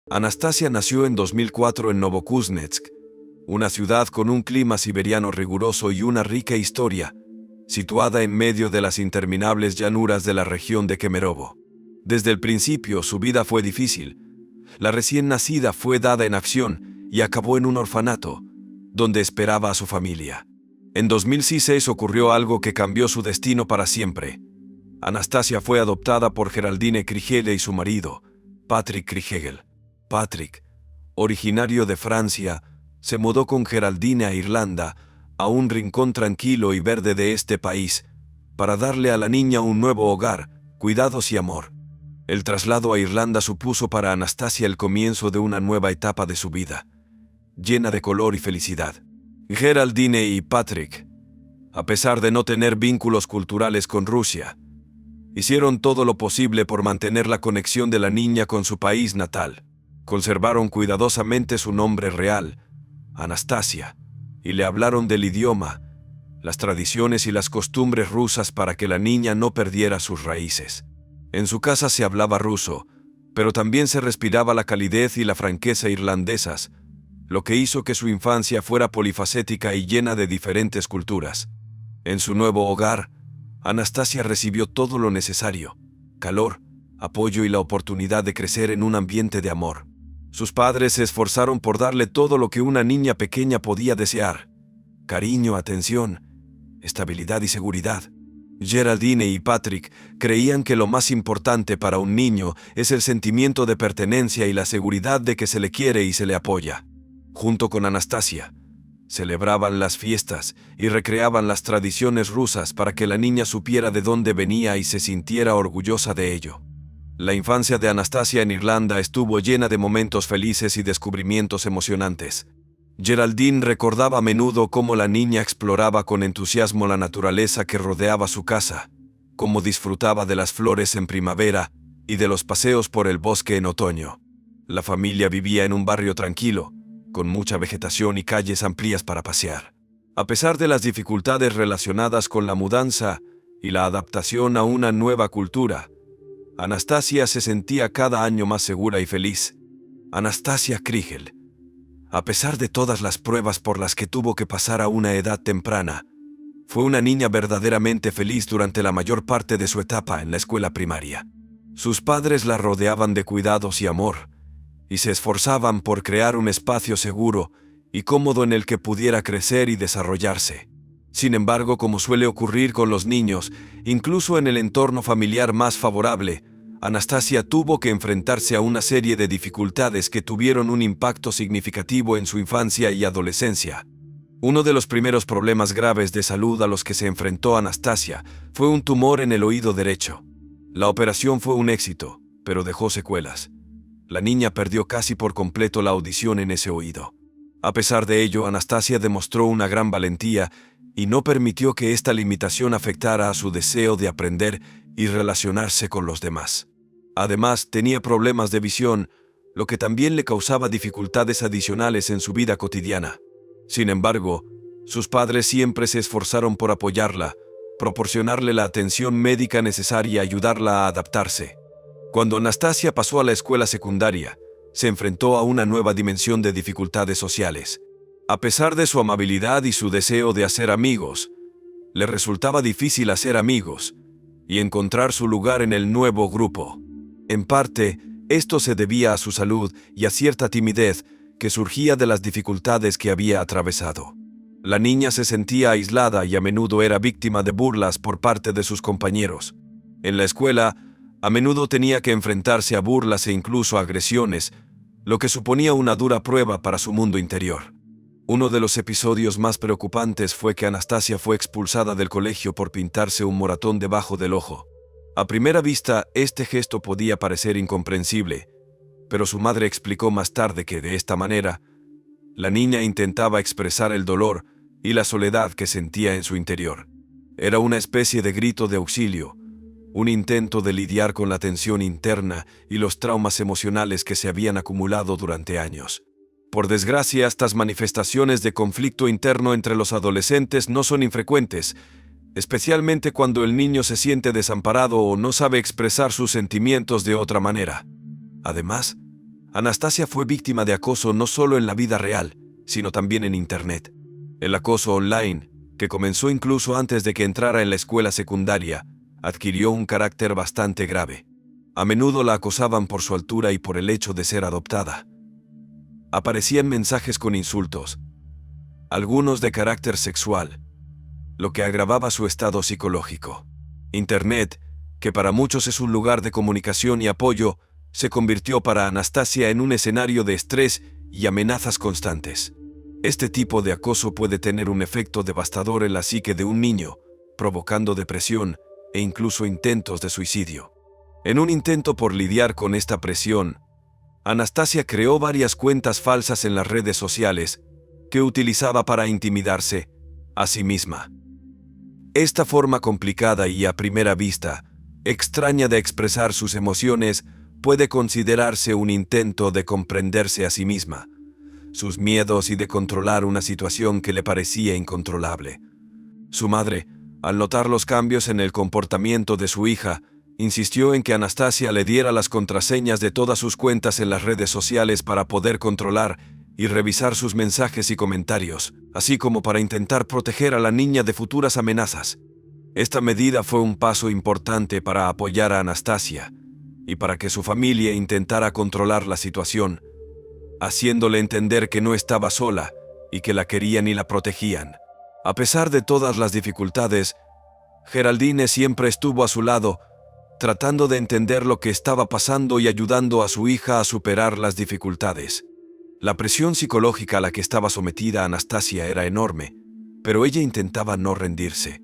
Anastasia nació en 2004 en Novokuznetsk, una ciudad con un clima siberiano riguroso y una rica historia, situada en medio de las interminables llanuras de la región de Kemerovo. Desde el principio su vida fue difícil. La recién nacida fue dada en acción y acabó en un orfanato, donde esperaba a su familia. En 2006 ocurrió algo que cambió su destino para siempre. Anastasia fue adoptada por Geraldine Krigele y su marido, Patrick Krigel. Patrick, originario de Francia, se mudó con Geraldine a Irlanda, a un rincón tranquilo y verde de este país, para darle a la niña un nuevo hogar, cuidados y amor. El traslado a Irlanda supuso para Anastasia el comienzo de una nueva etapa de su vida, llena de color y felicidad. Geraldine y Patrick, a pesar de no tener vínculos culturales con Rusia, hicieron todo lo posible por mantener la conexión de la niña con su país natal. Conservaron cuidadosamente su nombre real, Anastasia, y le hablaron del idioma, las tradiciones y las costumbres rusas para que la niña no perdiera sus raíces. En su casa se hablaba ruso, pero también se respiraba la calidez y la franqueza irlandesas, lo que hizo que su infancia fuera polifacética y llena de diferentes culturas. En su nuevo hogar, Anastasia recibió todo lo necesario: calor, apoyo y la oportunidad de crecer en un ambiente de amor. Sus padres se esforzaron por darle todo lo que una niña pequeña podía desear: cariño, atención, estabilidad y seguridad. Geraldine y Patrick creían que lo más importante para un niño es el sentimiento de pertenencia y la seguridad de que se le quiere y se le apoya. Junto con Anastasia, celebraban las fiestas y recreaban las tradiciones rusas para que la niña supiera de dónde venía y se sintiera orgullosa de ello. La infancia de Anastasia en Irlanda estuvo llena de momentos felices y descubrimientos emocionantes. Geraldine recordaba a menudo cómo la niña exploraba con entusiasmo la naturaleza que rodeaba su casa, cómo disfrutaba de las flores en primavera y de los paseos por el bosque en otoño. La familia vivía en un barrio tranquilo, con mucha vegetación y calles amplias para pasear. A pesar de las dificultades relacionadas con la mudanza y la adaptación a una nueva cultura, Anastasia se sentía cada año más segura y feliz. Anastasia Krigel, a pesar de todas las pruebas por las que tuvo que pasar a una edad temprana, fue una niña verdaderamente feliz durante la mayor parte de su etapa en la escuela primaria. Sus padres la rodeaban de cuidados y amor, y se esforzaban por crear un espacio seguro y cómodo en el que pudiera crecer y desarrollarse. Sin embargo, como suele ocurrir con los niños, incluso en el entorno familiar más favorable, Anastasia tuvo que enfrentarse a una serie de dificultades que tuvieron un impacto significativo en su infancia y adolescencia. Uno de los primeros problemas graves de salud a los que se enfrentó Anastasia fue un tumor en el oído derecho. La operación fue un éxito, pero dejó secuelas. La niña perdió casi por completo la audición en ese oído. A pesar de ello, Anastasia demostró una gran valentía y no permitió que esta limitación afectara a su deseo de aprender y relacionarse con los demás. Además, tenía problemas de visión, lo que también le causaba dificultades adicionales en su vida cotidiana. Sin embargo, sus padres siempre se esforzaron por apoyarla, proporcionarle la atención médica necesaria y ayudarla a adaptarse. Cuando Anastasia pasó a la escuela secundaria, se enfrentó a una nueva dimensión de dificultades sociales. A pesar de su amabilidad y su deseo de hacer amigos, le resultaba difícil hacer amigos y encontrar su lugar en el nuevo grupo. En parte, esto se debía a su salud y a cierta timidez que surgía de las dificultades que había atravesado. La niña se sentía aislada y a menudo era víctima de burlas por parte de sus compañeros. En la escuela, a menudo tenía que enfrentarse a burlas e incluso agresiones, lo que suponía una dura prueba para su mundo interior. Uno de los episodios más preocupantes fue que Anastasia fue expulsada del colegio por pintarse un moratón debajo del ojo. A primera vista, este gesto podía parecer incomprensible, pero su madre explicó más tarde que, de esta manera, la niña intentaba expresar el dolor y la soledad que sentía en su interior. Era una especie de grito de auxilio, un intento de lidiar con la tensión interna y los traumas emocionales que se habían acumulado durante años. Por desgracia, estas manifestaciones de conflicto interno entre los adolescentes no son infrecuentes, especialmente cuando el niño se siente desamparado o no sabe expresar sus sentimientos de otra manera. Además, Anastasia fue víctima de acoso no solo en la vida real, sino también en Internet. El acoso online, que comenzó incluso antes de que entrara en la escuela secundaria, adquirió un carácter bastante grave. A menudo la acosaban por su altura y por el hecho de ser adoptada. Aparecían mensajes con insultos, algunos de carácter sexual, lo que agravaba su estado psicológico. Internet, que para muchos es un lugar de comunicación y apoyo, se convirtió para Anastasia en un escenario de estrés y amenazas constantes. Este tipo de acoso puede tener un efecto devastador en la psique de un niño, provocando depresión e incluso intentos de suicidio. En un intento por lidiar con esta presión, Anastasia creó varias cuentas falsas en las redes sociales que utilizaba para intimidarse a sí misma. Esta forma complicada y a primera vista extraña de expresar sus emociones puede considerarse un intento de comprenderse a sí misma, sus miedos y de controlar una situación que le parecía incontrolable. Su madre, al notar los cambios en el comportamiento de su hija, insistió en que Anastasia le diera las contraseñas de todas sus cuentas en las redes sociales para poder controlar y revisar sus mensajes y comentarios, así como para intentar proteger a la niña de futuras amenazas. Esta medida fue un paso importante para apoyar a Anastasia y para que su familia intentara controlar la situación, haciéndole entender que no estaba sola y que la querían y la protegían. A pesar de todas las dificultades, Geraldine siempre estuvo a su lado, tratando de entender lo que estaba pasando y ayudando a su hija a superar las dificultades. La presión psicológica a la que estaba sometida Anastasia era enorme, pero ella intentaba no rendirse.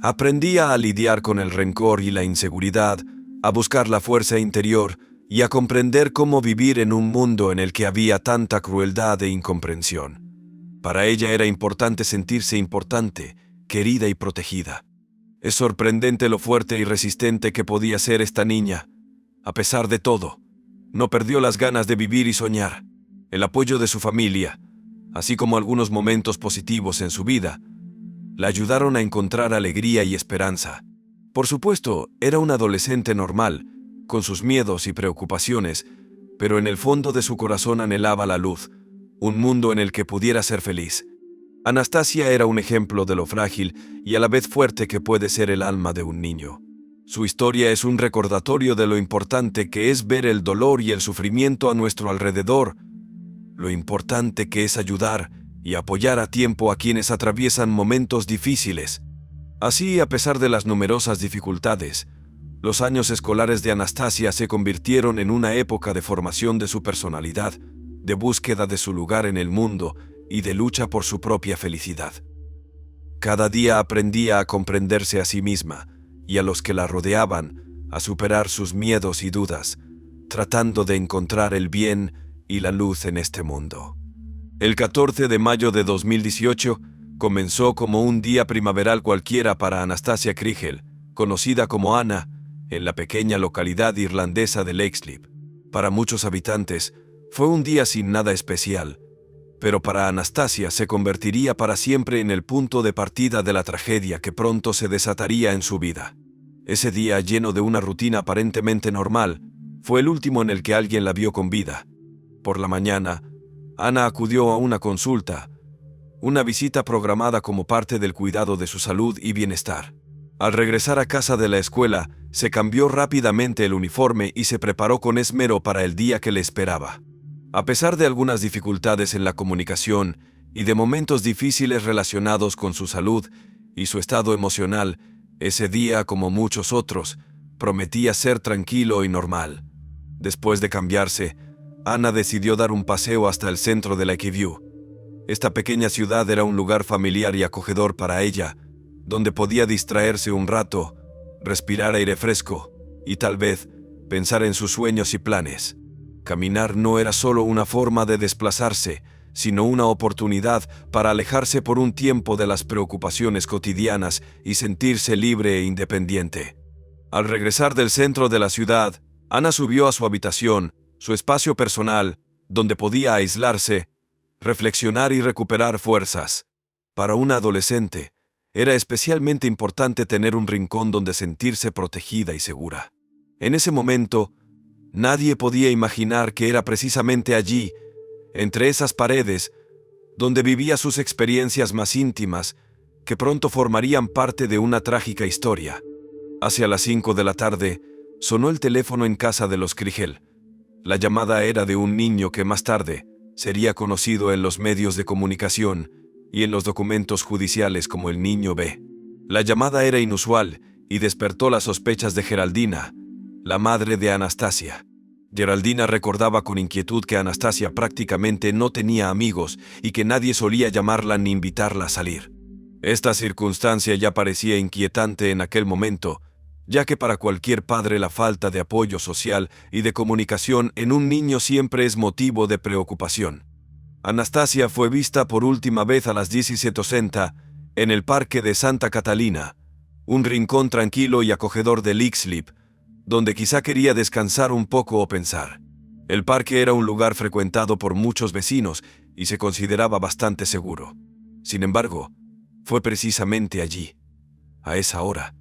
Aprendía a lidiar con el rencor y la inseguridad, a buscar la fuerza interior y a comprender cómo vivir en un mundo en el que había tanta crueldad e incomprensión. Para ella era importante sentirse importante, querida y protegida. Es sorprendente lo fuerte y resistente que podía ser esta niña. A pesar de todo, no perdió las ganas de vivir y soñar. El apoyo de su familia, así como algunos momentos positivos en su vida, la ayudaron a encontrar alegría y esperanza. Por supuesto, era una adolescente normal, con sus miedos y preocupaciones, pero en el fondo de su corazón anhelaba la luz, un mundo en el que pudiera ser feliz. Anastasia era un ejemplo de lo frágil y a la vez fuerte que puede ser el alma de un niño. Su historia es un recordatorio de lo importante que es ver el dolor y el sufrimiento a nuestro alrededor, lo importante que es ayudar y apoyar a tiempo a quienes atraviesan momentos difíciles. Así, a pesar de las numerosas dificultades, los años escolares de Anastasia se convirtieron en una época de formación de su personalidad, de búsqueda de su lugar en el mundo y de lucha por su propia felicidad. Cada día aprendía a comprenderse a sí misma y a los que la rodeaban, a superar sus miedos y dudas, tratando de encontrar el bien y la luz en este mundo. El 14 de mayo de 2018 comenzó como un día primaveral cualquiera para Anastasia Kriegel, conocida como Ana, en la pequeña localidad irlandesa de Leixlip. Para muchos habitantes, fue un día sin nada especial, pero para Anastasia se convertiría para siempre en el punto de partida de la tragedia que pronto se desataría en su vida. Ese día, lleno de una rutina aparentemente normal, fue el último en el que alguien la vio con vida. Por la mañana, Ana acudió a una consulta, una visita programada como parte del cuidado de su salud y bienestar. Al regresar a casa de la escuela, se cambió rápidamente el uniforme y se preparó con esmero para el día que le esperaba. A pesar de algunas dificultades en la comunicación y de momentos difíciles relacionados con su salud y su estado emocional, ese día, como muchos otros, prometía ser tranquilo y normal. Después de cambiarse, Ana decidió dar un paseo hasta el centro de Lakeview. Esta pequeña ciudad era un lugar familiar y acogedor para ella, donde podía distraerse un rato, respirar aire fresco y tal vez pensar en sus sueños y planes. Caminar no era solo una forma de desplazarse, sino una oportunidad para alejarse por un tiempo de las preocupaciones cotidianas y sentirse libre e independiente. Al regresar del centro de la ciudad, Ana subió a su habitación, su espacio personal, donde podía aislarse, reflexionar y recuperar fuerzas. Para una adolescente, era especialmente importante tener un rincón donde sentirse protegida y segura. En ese momento, Nadie podía imaginar que era precisamente allí, entre esas paredes, donde vivía sus experiencias más íntimas, que pronto formarían parte de una trágica historia. Hacia las 5 de la tarde, sonó el teléfono en casa de los Kriegel. La llamada era de un niño que más tarde sería conocido en los medios de comunicación y en los documentos judiciales como el niño B. La llamada era inusual y despertó las sospechas de Geraldina, la madre de Anastasia. Geraldina recordaba con inquietud que Anastasia prácticamente no tenía amigos y que nadie solía llamarla ni invitarla a salir. Esta circunstancia ya parecía inquietante en aquel momento, ya que para cualquier padre la falta de apoyo social y de comunicación en un niño siempre es motivo de preocupación. Anastasia fue vista por última vez a las 17:60 en el parque de Santa Catalina, un rincón tranquilo y acogedor de Leixlip, donde quizá quería descansar un poco o pensar. El parque era un lugar frecuentado por muchos vecinos y se consideraba bastante seguro. Sin embargo, fue precisamente allí, a esa hora,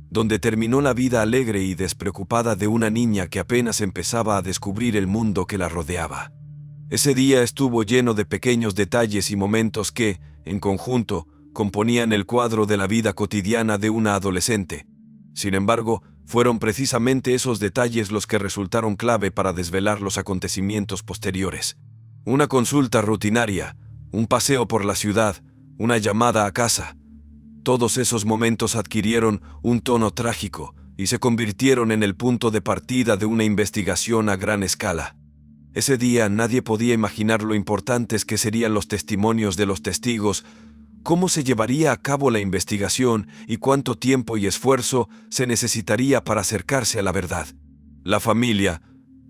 donde terminó la vida alegre y despreocupada de una niña que apenas empezaba a descubrir el mundo que la rodeaba. Ese día estuvo lleno de pequeños detalles y momentos que, en conjunto, componían el cuadro de la vida cotidiana de una adolescente. Sin embargo, fueron precisamente esos detalles los que resultaron clave para desvelar los acontecimientos posteriores. Una consulta rutinaria, un paseo por la ciudad, una llamada a casa. Todos esos momentos adquirieron un tono trágico y se convirtieron en el punto de partida de una investigación a gran escala. Ese día nadie podía imaginar lo importantes que serían los testimonios de los testigos, cómo se llevaría a cabo la investigación y cuánto tiempo y esfuerzo se necesitaría para acercarse a la verdad. La familia,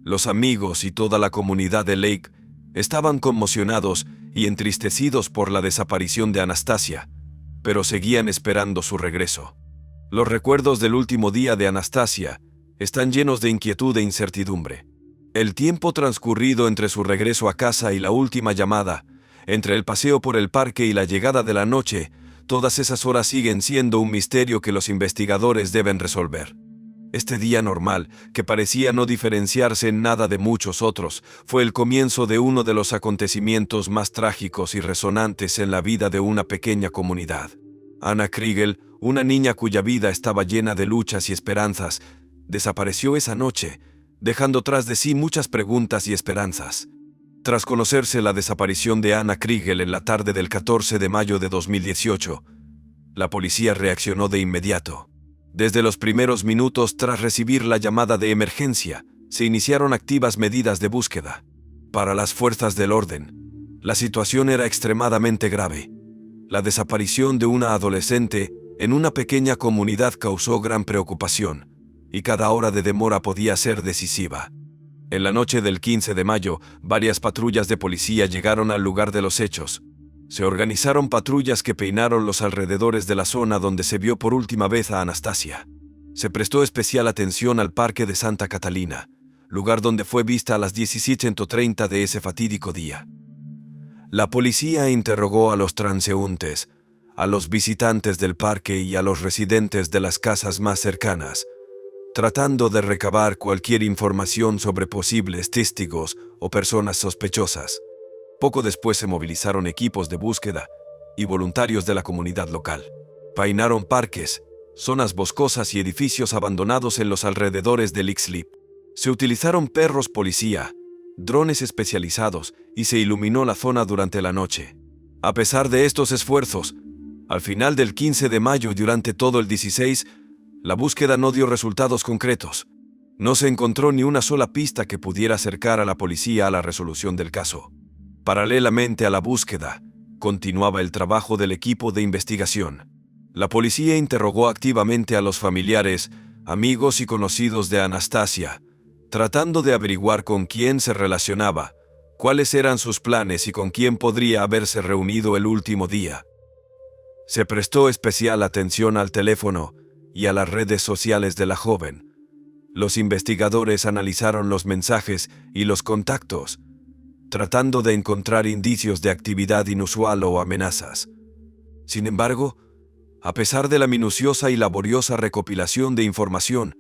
los amigos y toda la comunidad de Lake estaban conmocionados y entristecidos por la desaparición de Anastasia, pero seguían esperando su regreso. Los recuerdos del último día de Anastasia están llenos de inquietud e incertidumbre. El tiempo transcurrido entre su regreso a casa y la última llamada, entre el paseo por el parque y la llegada de la noche, todas esas horas siguen siendo un misterio que los investigadores deben resolver. Este día normal, que parecía no diferenciarse en nada de muchos otros, fue el comienzo de uno de los acontecimientos más trágicos y resonantes en la vida de una pequeña comunidad. Anna Kriegel, una niña cuya vida estaba llena de luchas y esperanzas, desapareció esa noche, dejando tras de sí muchas preguntas y esperanzas. Tras conocerse la desaparición de Anna Kriegel en la tarde del 14 de mayo de 2018, la policía reaccionó de inmediato. Desde los primeros minutos tras recibir la llamada de emergencia, se iniciaron activas medidas de búsqueda. Para las fuerzas del orden, la situación era extremadamente grave. La desaparición de una adolescente en una pequeña comunidad causó gran preocupación, y cada hora de demora podía ser decisiva. En la noche del 15 de mayo, varias patrullas de policía llegaron al lugar de los hechos. Se organizaron patrullas que peinaron los alrededores de la zona donde se vio por última vez a Anastasia. Se prestó especial atención al parque de Santa Catalina, lugar donde fue vista a las 17:30 de ese fatídico día. La policía interrogó a los transeúntes, a los visitantes del parque y a los residentes de las casas más cercanas, tratando de recabar cualquier información sobre posibles testigos o personas sospechosas. Poco después se movilizaron equipos de búsqueda y voluntarios de la comunidad local. Peinaron parques, zonas boscosas y edificios abandonados en los alrededores de Leixlip. Se utilizaron perros policía, drones especializados y se iluminó la zona durante la noche. A pesar de estos esfuerzos, al final del 15 de mayo y durante todo el 16, la búsqueda no dio resultados concretos. No se encontró ni una sola pista que pudiera acercar a la policía a la resolución del caso. Paralelamente a la búsqueda, continuaba el trabajo del equipo de investigación. La policía interrogó activamente a los familiares, amigos y conocidos de Anastasia, tratando de averiguar con quién se relacionaba, cuáles eran sus planes y con quién podría haberse reunido el último día. Se prestó especial atención al teléfono y a las redes sociales de la joven. Los investigadores analizaron los mensajes y los contactos, tratando de encontrar indicios de actividad inusual o amenazas. Sin embargo, a pesar de la minuciosa y laboriosa recopilación de información,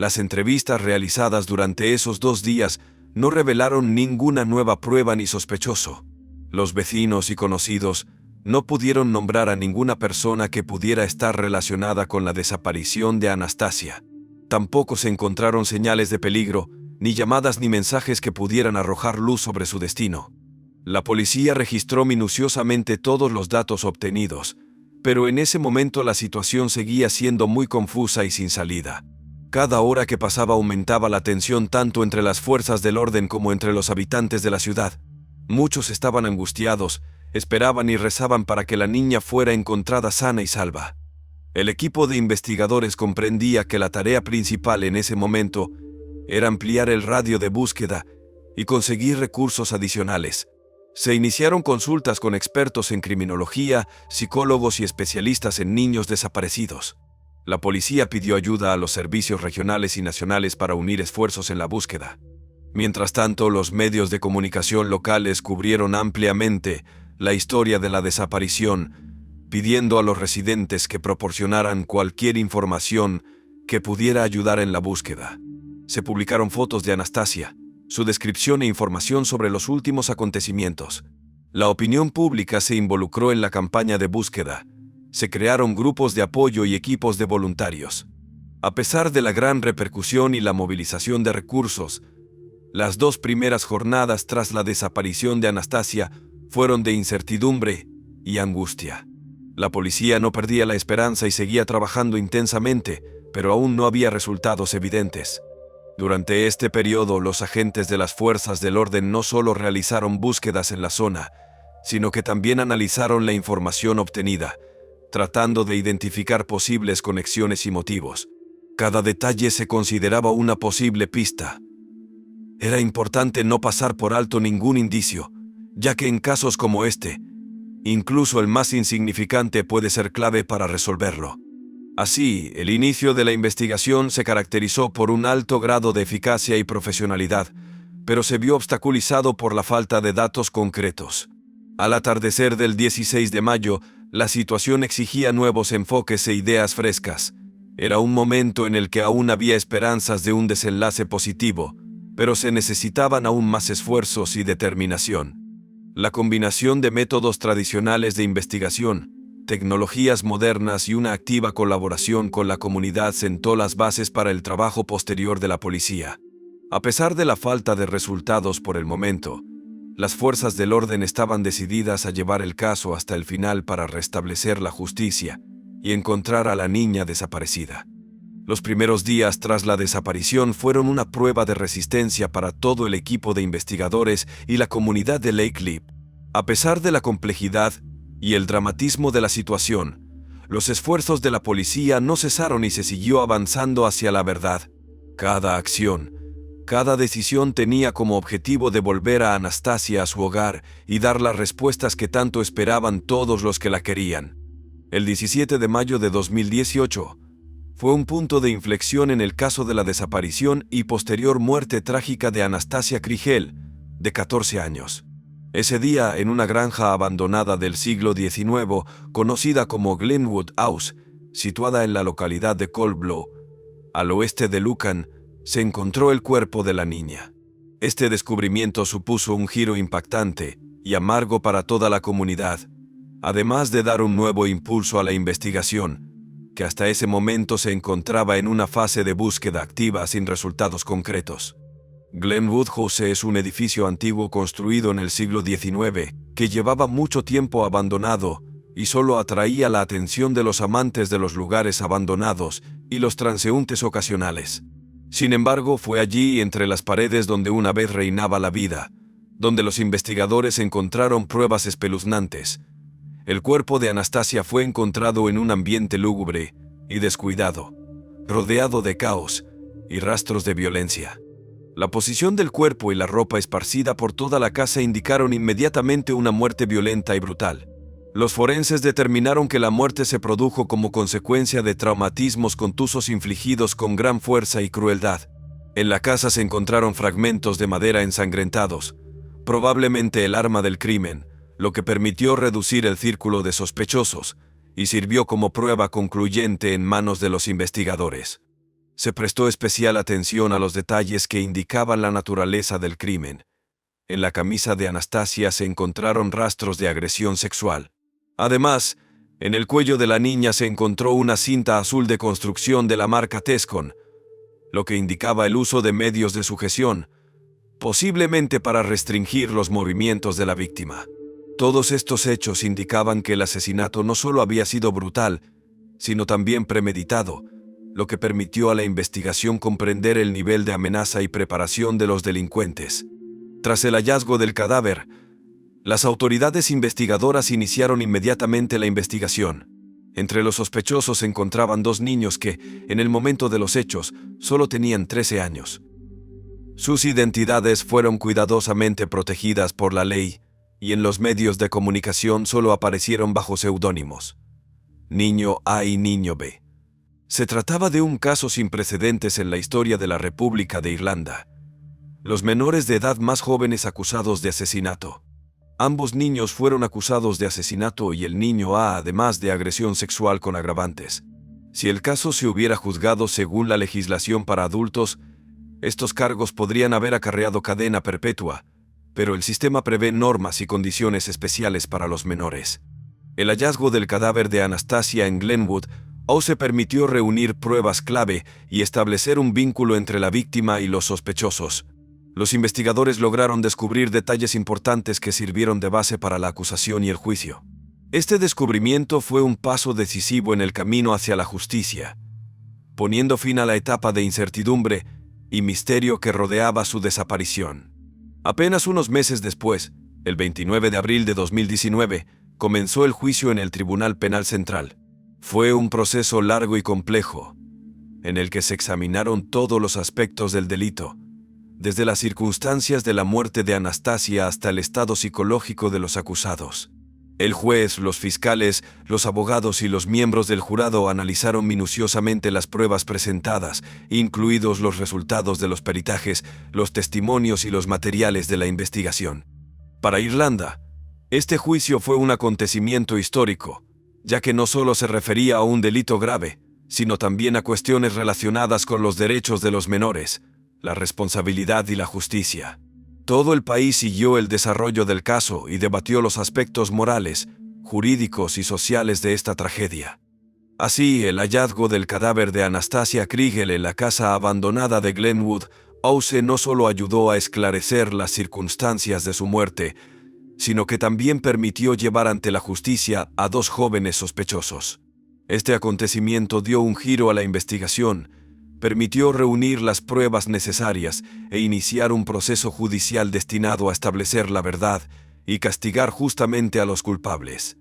Las entrevistas realizadas durante esos 2 días no revelaron ninguna nueva prueba ni sospechoso. Los vecinos y conocidos no pudieron nombrar a ninguna persona que pudiera estar relacionada con la desaparición de Anastasia. Tampoco se encontraron señales de peligro, ni llamadas ni mensajes que pudieran arrojar luz sobre su destino. La policía registró minuciosamente todos los datos obtenidos, pero en ese momento la situación seguía siendo muy confusa y sin salida. Cada hora que pasaba aumentaba la tensión tanto entre las fuerzas del orden como entre los habitantes de la ciudad. Muchos estaban angustiados, esperaban y rezaban para que la niña fuera encontrada sana y salva. El equipo de investigadores comprendía que la tarea principal en ese momento era ampliar el radio de búsqueda y conseguir recursos adicionales. Se iniciaron consultas con expertos en criminología, psicólogos y especialistas en niños desaparecidos. La policía pidió ayuda a los servicios regionales y nacionales para unir esfuerzos en la búsqueda. Mientras tanto, los medios de comunicación locales cubrieron ampliamente la historia de la desaparición, pidiendo a los residentes que proporcionaran cualquier información que pudiera ayudar en la búsqueda. Se publicaron fotos de Anastasia, su descripción e información sobre los últimos acontecimientos. La opinión pública se involucró en la campaña de búsqueda. Se crearon grupos de apoyo y equipos de voluntarios. A pesar de la gran repercusión y la movilización de recursos, las 2 primeras jornadas tras la desaparición de Anastasia fueron de incertidumbre y angustia. La policía no perdía la esperanza y seguía trabajando intensamente, pero aún no había resultados evidentes. Durante este periodo, los agentes de las fuerzas del orden no solo realizaron búsquedas en la zona, sino que también analizaron la información obtenida, tratando de identificar posibles conexiones y motivos. Cada detalle se consideraba una posible pista. Era importante no pasar por alto ningún indicio, ya que en casos como este, incluso el más insignificante puede ser clave para resolverlo. Así, el inicio de la investigación se caracterizó por un alto grado de eficacia y profesionalidad, pero se vio obstaculizado por la falta de datos concretos. Al atardecer del 16 de mayo, la situación exigía nuevos enfoques e ideas frescas. Era un momento en el que aún había esperanzas de un desenlace positivo, pero se necesitaban aún más esfuerzos y determinación. La combinación de métodos tradicionales de investigación, tecnologías modernas y una activa colaboración con la comunidad sentó las bases para el trabajo posterior de la policía. A pesar de la falta de resultados por el momento, las fuerzas del orden estaban decididas a llevar el caso hasta el final para restablecer la justicia y encontrar a la niña desaparecida. Los primeros días tras la desaparición fueron una prueba de resistencia para todo el equipo de investigadores y la comunidad de Lake Leap. A pesar de la complejidad y el dramatismo de la situación, los esfuerzos de la policía no cesaron y se siguió avanzando hacia la verdad. Cada acción, cada decisión tenía como objetivo devolver a Anastasia a su hogar y dar las respuestas que tanto esperaban todos los que la querían. El 17 de mayo de 2018 fue un punto de inflexión en el caso de la desaparición y posterior muerte trágica de Anastasia Krigel, de 14 años. Ese día, en una granja abandonada del siglo XIX, conocida como Glenwood House, situada en la localidad de Cold Blow, al oeste de Lucan, se encontró el cuerpo de la niña. Este descubrimiento supuso un giro impactante y amargo para toda la comunidad, además de dar un nuevo impulso a la investigación, que hasta ese momento se encontraba en una fase de búsqueda activa sin resultados concretos. Glenwood House es un edificio antiguo construido en el siglo XIX que llevaba mucho tiempo abandonado y solo atraía la atención de los amantes de los lugares abandonados y los transeúntes ocasionales. Sin embargo, fue allí, entre las paredes donde una vez reinaba la vida, donde los investigadores encontraron pruebas espeluznantes. El cuerpo de Anastasia fue encontrado en un ambiente lúgubre y descuidado, rodeado de caos y rastros de violencia. La posición del cuerpo y la ropa esparcida por toda la casa indicaron inmediatamente una muerte violenta y brutal. Los forenses determinaron que la muerte se produjo como consecuencia de traumatismos contusos infligidos con gran fuerza y crueldad. En la casa se encontraron fragmentos de madera ensangrentados, probablemente el arma del crimen, lo que permitió reducir el círculo de sospechosos y sirvió como prueba concluyente en manos de los investigadores. Se prestó especial atención a los detalles que indicaban la naturaleza del crimen. En la camisa de Anastasia se encontraron rastros de agresión sexual. Además, en el cuello de la niña se encontró una cinta azul de construcción de la marca Tescon, lo que indicaba el uso de medios de sujeción, posiblemente para restringir los movimientos de la víctima. Todos estos hechos indicaban que el asesinato no solo había sido brutal, sino también premeditado, lo que permitió a la investigación comprender el nivel de amenaza y preparación de los delincuentes. Tras el hallazgo del cadáver, las autoridades investigadoras iniciaron inmediatamente la investigación. Entre los sospechosos se encontraban dos niños que, en el momento de los hechos, solo tenían 13 años. Sus identidades fueron cuidadosamente protegidas por la ley, y en los medios de comunicación solo aparecieron bajo seudónimos: Niño A y Niño B. Se trataba de un caso sin precedentes en la historia de la República de Irlanda. Los menores de edad más jóvenes acusados de asesinato. Ambos niños fueron acusados de asesinato y el niño A además de agresión sexual con agravantes. Si el caso se hubiera juzgado según la legislación para adultos, estos cargos podrían haber acarreado cadena perpetua, pero el sistema prevé normas y condiciones especiales para los menores. El hallazgo del cadáver de Anastasia en Glenwood se permitió reunir pruebas clave y establecer un vínculo entre la víctima y los sospechosos. Los investigadores lograron descubrir detalles importantes que sirvieron de base para la acusación y el juicio. Este descubrimiento fue un paso decisivo en el camino hacia la justicia, poniendo fin a la etapa de incertidumbre y misterio que rodeaba su desaparición. Apenas unos meses después, el 29 de abril de 2019, comenzó el juicio en el Tribunal Penal Central. Fue un proceso largo y complejo, en el que se examinaron todos los aspectos del delito, desde las circunstancias de la muerte de Anastasia hasta el estado psicológico de los acusados. El juez, los fiscales, los abogados y los miembros del jurado analizaron minuciosamente las pruebas presentadas, incluidos los resultados de los peritajes, los testimonios y los materiales de la investigación. Para Irlanda, este juicio fue un acontecimiento histórico, ya que no solo se refería a un delito grave, sino también a cuestiones relacionadas con los derechos de los menores, la responsabilidad y la justicia. Todo el país siguió el desarrollo del caso y debatió los aspectos morales, jurídicos y sociales de esta tragedia. Así, el hallazgo del cadáver de Anastasia Kriegel en la casa abandonada de Glenwood no solo ayudó a esclarecer las circunstancias de su muerte, sino que también permitió llevar ante la justicia a dos jóvenes sospechosos. Este acontecimiento dio un giro a la investigación, permitió reunir las pruebas necesarias e iniciar un proceso judicial destinado a establecer la verdad y castigar justamente a los culpables.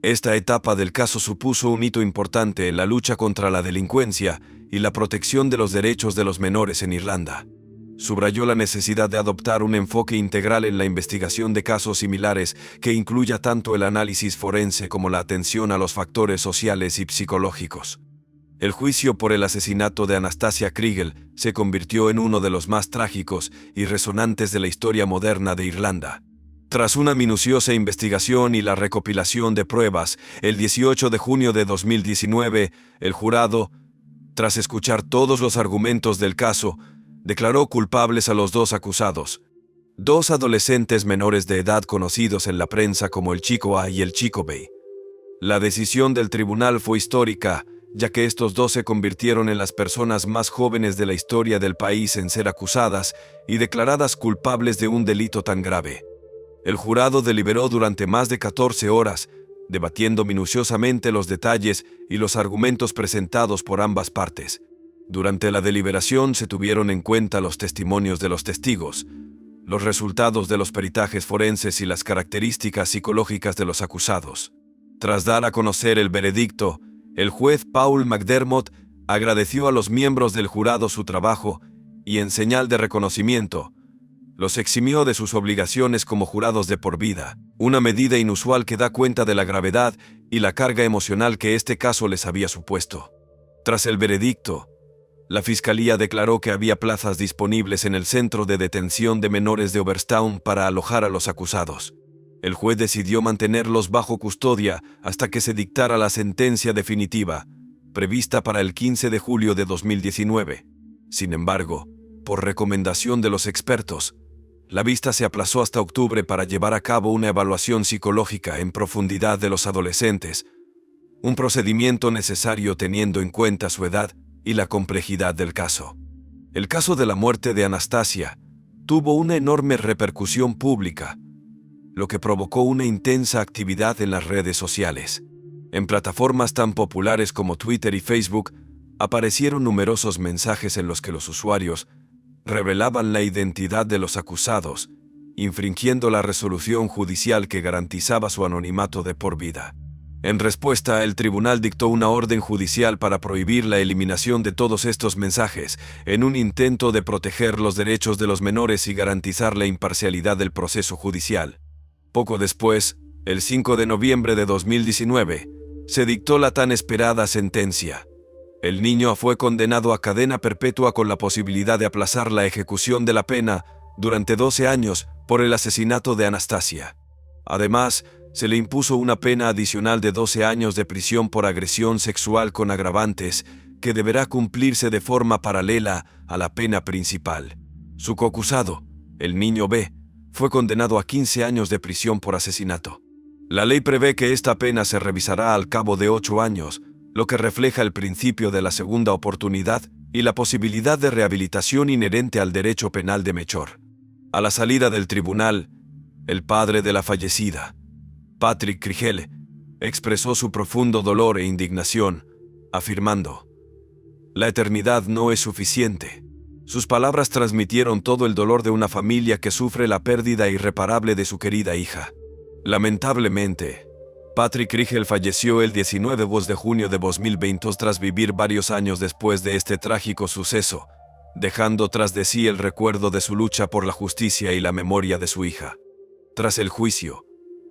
Esta etapa del caso supuso un hito importante en la lucha contra la delincuencia y la protección de los derechos de los menores en Irlanda. Subrayó la necesidad de adoptar un enfoque integral en la investigación de casos similares que incluya tanto el análisis forense como la atención a los factores sociales y psicológicos. El juicio por el asesinato de Anastasia Kriegel se convirtió en uno de los más trágicos y resonantes de la historia moderna de Irlanda. Tras una minuciosa investigación y la recopilación de pruebas, el 18 de junio de 2019, el jurado, tras escuchar todos los argumentos del caso, declaró culpables a los dos acusados, dos adolescentes menores de edad conocidos en la prensa como el Chico A y el Chico B. La decisión del tribunal fue histórica, ya que estos dos se convirtieron en las personas más jóvenes de la historia del país en ser acusadas y declaradas culpables de un delito tan grave. El jurado deliberó durante más de 14 horas, debatiendo minuciosamente los detalles y los argumentos presentados por ambas partes. Durante la deliberación se tuvieron en cuenta los testimonios de los testigos, los resultados de los peritajes forenses y las características psicológicas de los acusados. Tras dar a conocer el veredicto, el juez Paul McDermott agradeció a los miembros del jurado su trabajo y, en señal de reconocimiento, los eximió de sus obligaciones como jurados de por vida, una medida inusual que da cuenta de la gravedad y la carga emocional que este caso les había supuesto. Tras el veredicto, la Fiscalía declaró que había plazas disponibles en el centro de detención de menores de Overstown para alojar a los acusados. El juez decidió mantenerlos bajo custodia hasta que se dictara la sentencia definitiva, prevista para el 15 de julio de 2019. Sin embargo, por recomendación de los expertos, la vista se aplazó hasta octubre para llevar a cabo una evaluación psicológica en profundidad de los adolescentes, un procedimiento necesario teniendo en cuenta su edad y la complejidad del caso. El caso de la muerte de Anastasia tuvo una enorme repercusión pública, lo que provocó una intensa actividad en las redes sociales. En plataformas tan populares como Twitter y Facebook, aparecieron numerosos mensajes en los que los usuarios revelaban la identidad de los acusados, infringiendo la resolución judicial que garantizaba su anonimato de por vida. En respuesta, el tribunal dictó una orden judicial para prohibir la eliminación de todos estos mensajes, en un intento de proteger los derechos de los menores y garantizar la imparcialidad del proceso judicial. Poco después, el 5 de noviembre de 2019, se dictó la tan esperada sentencia. El niño fue condenado a cadena perpetua con la posibilidad de aplazar la ejecución de la pena durante 12 años por el asesinato de Anastasia. Además, se le impuso una pena adicional de 12 años de prisión por agresión sexual con agravantes, que deberá cumplirse de forma paralela a la pena principal. Su coacusado, el niño B, fue condenado a 15 años de prisión por asesinato. La ley prevé que esta pena se revisará al cabo de 8 años, lo que refleja el principio de la segunda oportunidad y la posibilidad de rehabilitación inherente al derecho penal de Melchor. A la salida del tribunal, el padre de la fallecida, Patrick Krigel, expresó su profundo dolor e indignación, afirmando: «La eternidad no es suficiente». Sus palabras transmitieron todo el dolor de una familia que sufre la pérdida irreparable de su querida hija. Lamentablemente, Patrick Krigel falleció el 19 de junio de 2020 tras vivir varios años después de este trágico suceso, dejando tras de sí el recuerdo de su lucha por la justicia y la memoria de su hija. Tras el juicio,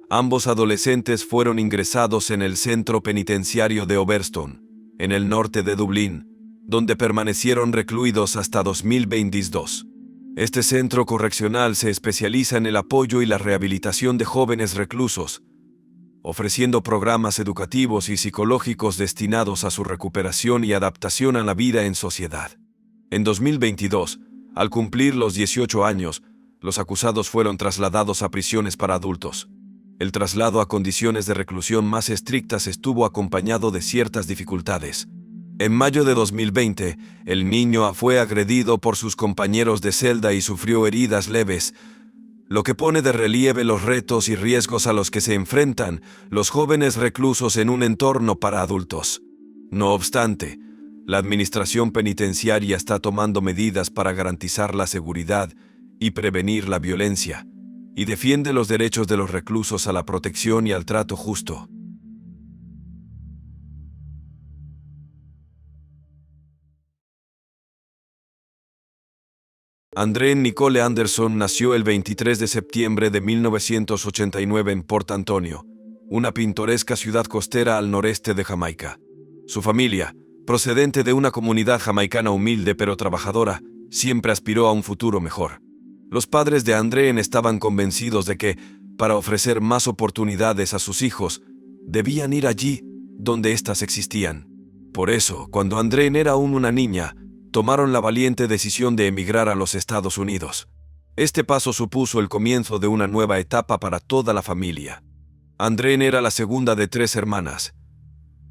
ambos adolescentes fueron ingresados en el centro penitenciario de Overstone, en el norte de Dublín, donde permanecieron recluidos hasta 2022. Este centro correccional se especializa en el apoyo y la rehabilitación de jóvenes reclusos, ofreciendo programas educativos y psicológicos destinados a su recuperación y adaptación a la vida en sociedad. En 2022, al cumplir los 18 años, los acusados fueron trasladados a prisiones para adultos. El traslado a condiciones de reclusión más estrictas estuvo acompañado de ciertas dificultades. En mayo de 2020, el niño fue agredido por sus compañeros de celda y sufrió heridas leves, lo que pone de relieve los retos y riesgos a los que se enfrentan los jóvenes reclusos en un entorno para adultos. No obstante, la administración penitenciaria está tomando medidas para garantizar la seguridad y prevenir la violencia, y defiende los derechos de los reclusos a la protección y al trato justo. André Nicole Anderson nació el 23 de septiembre de 1989 en Port Antonio, una pintoresca ciudad costera al noreste de Jamaica. Su familia, procedente de una comunidad jamaicana humilde pero trabajadora, siempre aspiró a un futuro mejor. Los padres de André estaban convencidos de que, para ofrecer más oportunidades a sus hijos, debían ir allí donde éstas existían. Por eso, cuando André era aún una niña, tomaron la valiente decisión de emigrar a los Estados Unidos. Este paso supuso el comienzo de una nueva etapa para toda la familia. André era la segunda de 3 hermanas.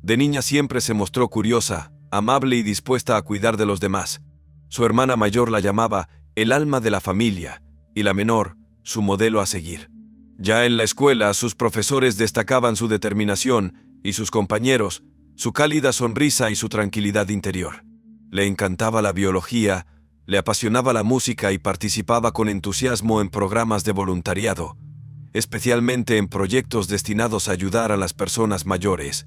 De niña siempre se mostró curiosa, amable y dispuesta a cuidar de los demás. Su hermana mayor la llamaba el alma de la familia, y la menor, su modelo a seguir. Ya en la escuela, sus profesores destacaban su determinación, y sus compañeros, su cálida sonrisa y su tranquilidad interior. Le encantaba la biología, le apasionaba la música y participaba con entusiasmo en programas de voluntariado, especialmente en proyectos destinados a ayudar a las personas mayores.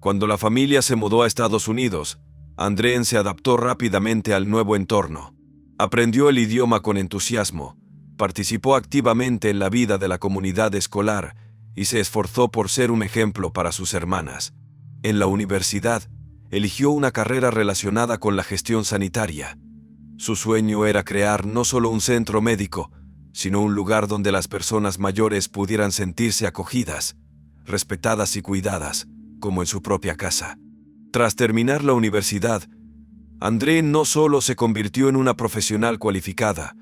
Cuando la familia se mudó a Estados Unidos, André se adaptó rápidamente al nuevo entorno. Aprendió el idioma con entusiasmo, participó activamente en la vida de la comunidad escolar y se esforzó por ser un ejemplo para sus hermanas. En la universidad, eligió una carrera relacionada con la gestión sanitaria. Su sueño era crear no solo un centro médico, sino un lugar donde las personas mayores pudieran sentirse acogidas, respetadas y cuidadas, como en su propia casa. Tras terminar la universidad, André no solo se convirtió en una profesional cualificada,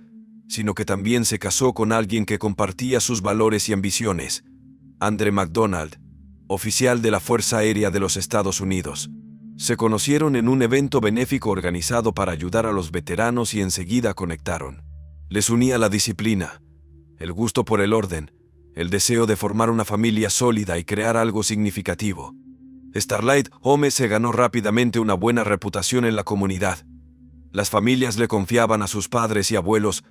sino que también se casó con alguien que compartía sus valores y ambiciones, Andre McDonald, oficial de la Fuerza Aérea de los Estados Unidos. Se conocieron en un evento benéfico organizado para ayudar a los veteranos y enseguida conectaron. Les unía la disciplina, el gusto por el orden, el deseo de formar una familia sólida y crear algo significativo. Starlight Home se ganó rápidamente una buena reputación en la comunidad. Las familias le confiaban a sus padres y abuelos,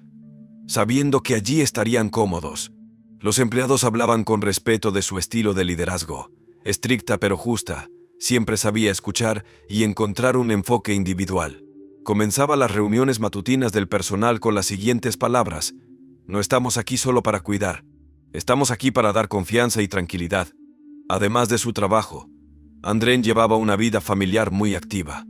sabiendo que allí estarían cómodos. Los empleados hablaban con respeto de su estilo de liderazgo, estricta pero justa, siempre sabía escuchar y encontrar un enfoque individual. Comenzaba las reuniones matutinas del personal con las siguientes palabras: no estamos aquí solo para cuidar, estamos aquí para dar confianza y tranquilidad. Además de su trabajo, Andrén llevaba una vida familiar muy activa.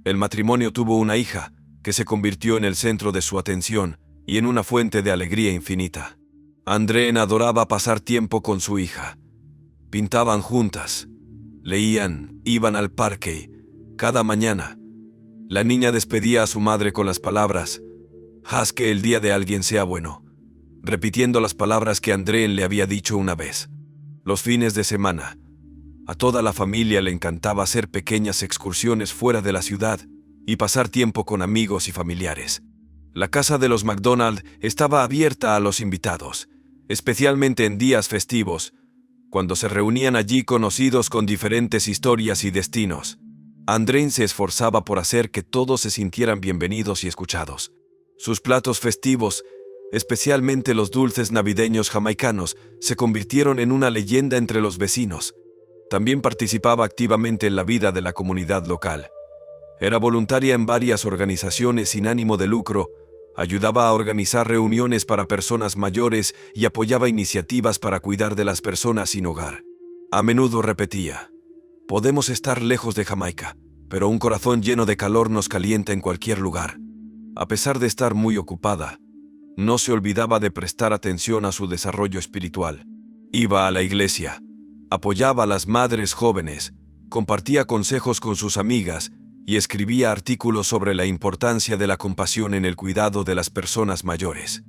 El matrimonio tuvo una hija, que se convirtió en el centro de su atención y en una fuente de alegría infinita. Andrén adoraba pasar tiempo con su hija. Pintaban juntas, leían, iban al parque. Cada mañana, la niña despedía a su madre con las palabras: «Haz que el día de alguien sea bueno», repitiendo las palabras que Andrén le había dicho una vez. Los fines de semana, a toda la familia le encantaba hacer pequeñas excursiones fuera de la ciudad y pasar tiempo con amigos y familiares. La casa de los McDonald estaba abierta a los invitados, especialmente en días festivos, cuando se reunían allí conocidos con diferentes historias y destinos. Andrén se esforzaba por hacer que todos se sintieran bienvenidos y escuchados. Sus platos festivos, especialmente los dulces navideños jamaicanos, se convirtieron en una leyenda entre los vecinos. También participaba activamente en la vida de la comunidad local. Era voluntaria en varias organizaciones sin ánimo de lucro, ayudaba a organizar reuniones para personas mayores y apoyaba iniciativas para cuidar de las personas sin hogar. A menudo repetía: podemos estar lejos de Jamaica, pero un corazón lleno de calor nos calienta en cualquier lugar. A pesar de estar muy ocupada, no se olvidaba de prestar atención a su desarrollo espiritual. Iba a la iglesia, apoyaba a las madres jóvenes, compartía consejos con sus amigas y escribía artículos sobre la importancia de la compasión en el cuidado de las personas mayores.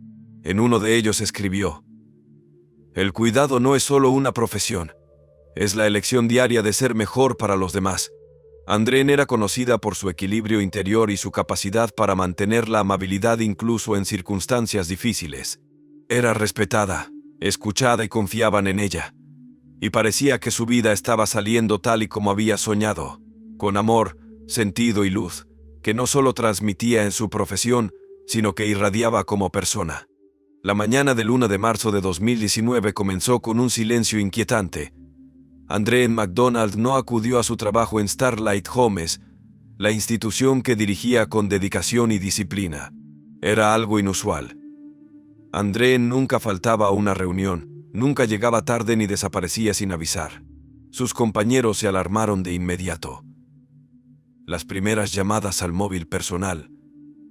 En uno de ellos escribió: «El cuidado no es solo una profesión, es la elección diaria de ser mejor para los demás». Andrén era conocida por su equilibrio interior y su capacidad para mantener la amabilidad incluso en circunstancias difíciles. Era respetada, escuchada y confiaban en ella. Y parecía que su vida estaba saliendo tal y como había soñado, con amor, sentido y luz, que no solo transmitía en su profesión, sino que irradiaba como persona. La mañana del 1 de marzo de 2019 comenzó con un silencio inquietante. Andrén McDonald no acudió a su trabajo en Starlight Homes, la institución que dirigía con dedicación y disciplina. Era algo inusual. Andrén nunca faltaba a una reunión, nunca llegaba tarde ni desaparecía sin avisar. Sus compañeros se alarmaron de inmediato. Las primeras llamadas al móvil personal,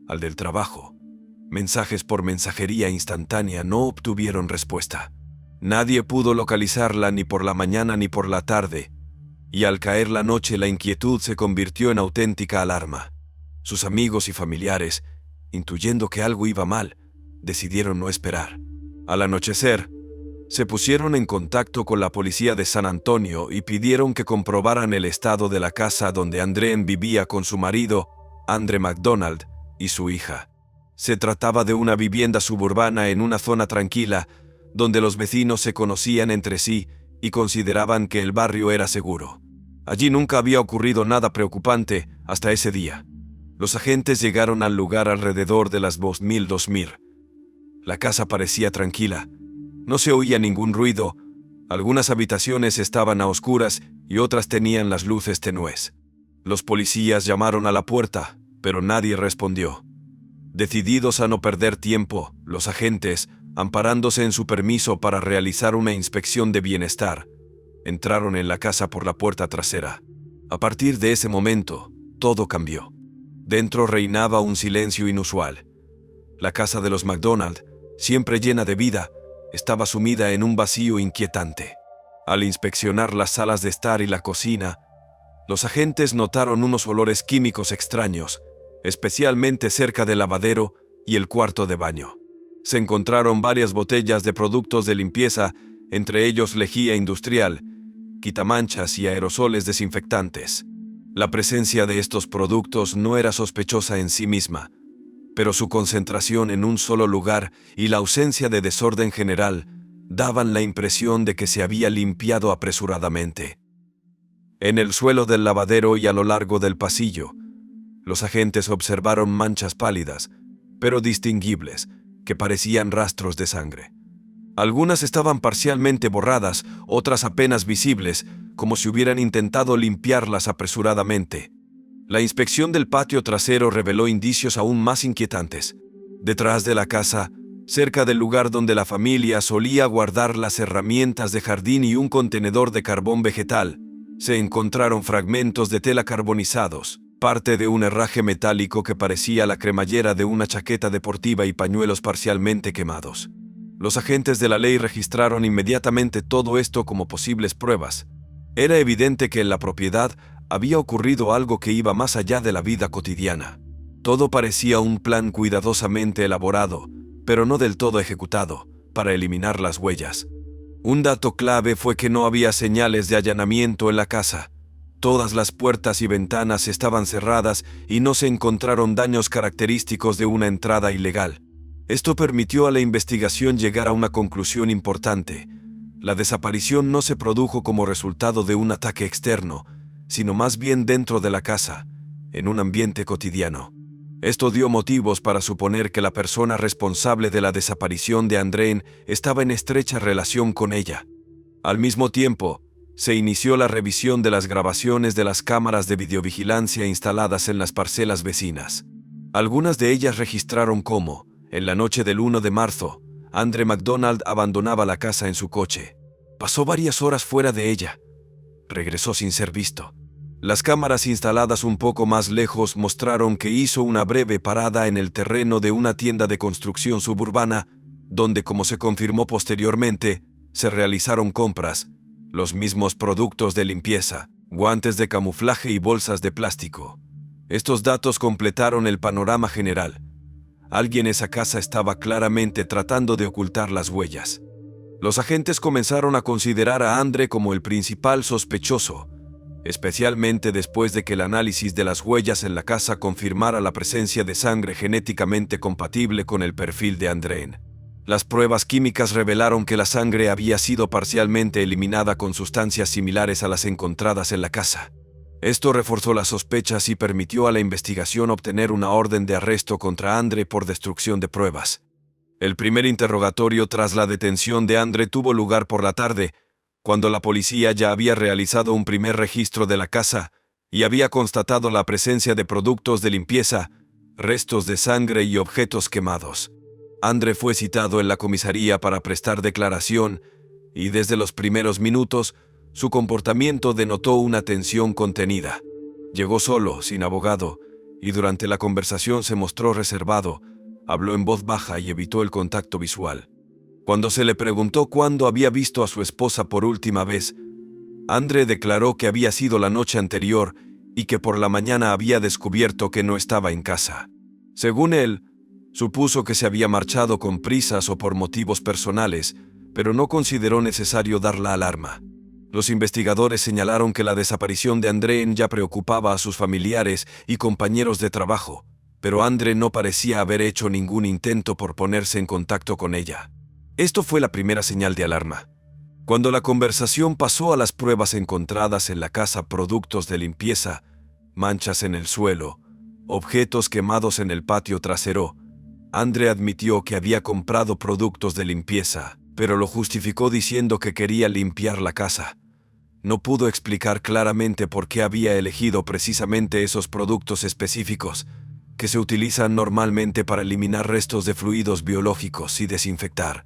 al del trabajo, mensajes por mensajería instantánea no obtuvieron respuesta. Nadie pudo localizarla ni por la mañana ni por la tarde, y al caer la noche la inquietud se convirtió en auténtica alarma. Sus amigos y familiares, intuyendo que algo iba mal, decidieron no esperar. Al anochecer, se pusieron en contacto con la policía de San Antonio y pidieron que comprobaran el estado de la casa donde Andrén vivía con su marido, Andre McDonald, y su hija. Se trataba de una vivienda suburbana en una zona tranquila, donde los vecinos se conocían entre sí y consideraban que el barrio era seguro. Allí nunca había ocurrido nada preocupante hasta ese día. Los agentes llegaron al lugar alrededor de las 2000. La casa parecía tranquila. No se oía ningún ruido. Algunas habitaciones estaban a oscuras y otras tenían las luces tenues. Los policías llamaron a la puerta, pero nadie respondió. Decididos a no perder tiempo, los agentes, amparándose en su permiso para realizar una inspección de bienestar, entraron en la casa por la puerta trasera. A partir de ese momento, todo cambió. Dentro reinaba un silencio inusual. La casa de los McDonald, siempre llena de vida, estaba sumida en un vacío inquietante. Al inspeccionar las salas de estar y la cocina, Los agentes notaron unos olores químicos extraños, especialmente cerca del lavadero y el cuarto de baño. Se encontraron varias botellas de productos de limpieza, entre ellos lejía industrial, quitamanchas y aerosoles desinfectantes. La presencia de estos productos no era sospechosa en sí misma, pero su concentración en un solo lugar y la ausencia de desorden general daban la impresión de que se había limpiado apresuradamente. En el suelo del lavadero y a lo largo del pasillo, los agentes observaron manchas pálidas, pero distinguibles, que parecían rastros de sangre. Algunas estaban parcialmente borradas, otras apenas visibles, como si hubieran intentado limpiarlas apresuradamente. La inspección del patio trasero reveló indicios aún más inquietantes. Detrás de la casa, cerca del lugar donde la familia solía guardar las herramientas de jardín y un contenedor de carbón vegetal, se encontraron fragmentos de tela carbonizados, parte de un herraje metálico que parecía la cremallera de una chaqueta deportiva y pañuelos parcialmente quemados. Los agentes de la ley registraron inmediatamente todo esto como posibles pruebas. Era evidente que en la propiedad había ocurrido algo que iba más allá de la vida cotidiana. Todo parecía un plan cuidadosamente elaborado, pero no del todo ejecutado, para eliminar las huellas. Un dato clave fue que no había señales de allanamiento en la casa. Todas las puertas y ventanas estaban cerradas y no se encontraron daños característicos de una entrada ilegal. Esto permitió a la investigación llegar a una conclusión importante. La desaparición no se produjo como resultado de un ataque externo, sino más bien dentro de la casa, en un ambiente cotidiano. Esto dio motivos para suponer que la persona responsable de la desaparición de Andrén estaba en estrecha relación con ella. Al mismo tiempo, se inició la revisión de las grabaciones de las cámaras de videovigilancia instaladas en las parcelas vecinas. Algunas de ellas registraron cómo, en la noche del 1 de marzo, Andre MacDonald abandonaba la casa en su coche. Pasó varias horas fuera de ella. Regresó sin ser visto. Las cámaras instaladas un poco más lejos mostraron que hizo una breve parada en el terreno de una tienda de construcción suburbana, donde, como se confirmó posteriormente, se realizaron compras, los mismos productos de limpieza, guantes de camuflaje y bolsas de plástico. Estos datos completaron el panorama general. Alguien en esa casa estaba claramente tratando de ocultar las huellas. Los agentes comenzaron a considerar a Andre como el principal sospechoso, especialmente después de que el análisis de las huellas en la casa confirmara la presencia de sangre genéticamente compatible con el perfil de Andrén. Las pruebas químicas revelaron que la sangre había sido parcialmente eliminada con sustancias similares a las encontradas en la casa. Esto reforzó las sospechas y permitió a la investigación obtener una orden de arresto contra Andre por destrucción de pruebas. El primer interrogatorio tras la detención de Andre tuvo lugar por la tarde, cuando la policía ya había realizado un primer registro de la casa y había constatado la presencia de productos de limpieza, restos de sangre y objetos quemados. Andre fue citado en la comisaría para prestar declaración y desde los primeros minutos su comportamiento denotó una tensión contenida. Llegó solo, sin abogado, y durante la conversación se mostró reservado, habló en voz baja y evitó el contacto visual. Cuando se le preguntó cuándo había visto a su esposa por última vez, Andre declaró que había sido la noche anterior y que por la mañana había descubierto que no estaba en casa. Según él, supuso que se había marchado con prisas o por motivos personales, pero no consideró necesario dar la alarma. Los investigadores señalaron que la desaparición de Andrén ya preocupaba a sus familiares y compañeros de trabajo, pero Andre no parecía haber hecho ningún intento por ponerse en contacto con ella. Esto fue la primera señal de alarma. Cuando la conversación pasó a las pruebas encontradas en la casa, productos de limpieza, manchas en el suelo, objetos quemados en el patio trasero, Andre admitió que había comprado productos de limpieza, pero lo justificó diciendo que quería limpiar la casa. No pudo explicar claramente por qué había elegido precisamente esos productos específicos, que se utilizan normalmente para eliminar restos de fluidos biológicos y desinfectar.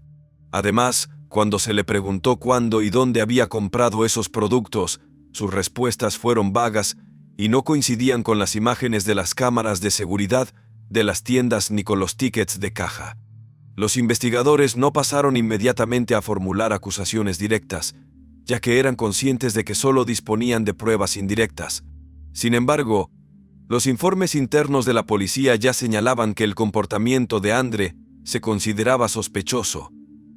Además, cuando se le preguntó cuándo y dónde había comprado esos productos, sus respuestas fueron vagas y no coincidían con las imágenes de las cámaras de seguridad de las tiendas ni con los tickets de caja. Los investigadores no pasaron inmediatamente a formular acusaciones directas, ya que eran conscientes de que solo disponían de pruebas indirectas. Sin embargo, los informes internos de la policía ya señalaban que el comportamiento de Andre se consideraba sospechoso,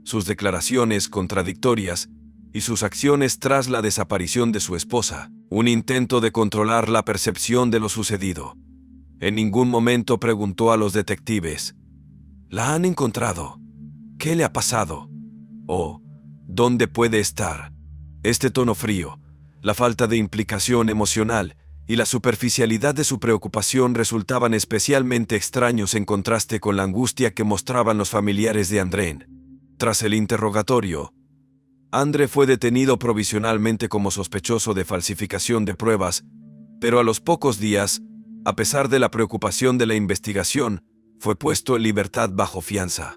sus declaraciones contradictorias y sus acciones tras la desaparición de su esposa, un intento de controlar la percepción de lo sucedido. En ningún momento preguntó a los detectives: ¿la han encontrado? ¿Qué le ha pasado? ¿O dónde puede estar? Este tono frío, la falta de implicación emocional y la superficialidad de su preocupación resultaban especialmente extraños en contraste con la angustia que mostraban los familiares de André. Tras el interrogatorio, Andre fue detenido provisionalmente como sospechoso de falsificación de pruebas, pero a los pocos días, a pesar de la preocupación de la investigación, fue puesto en libertad bajo fianza.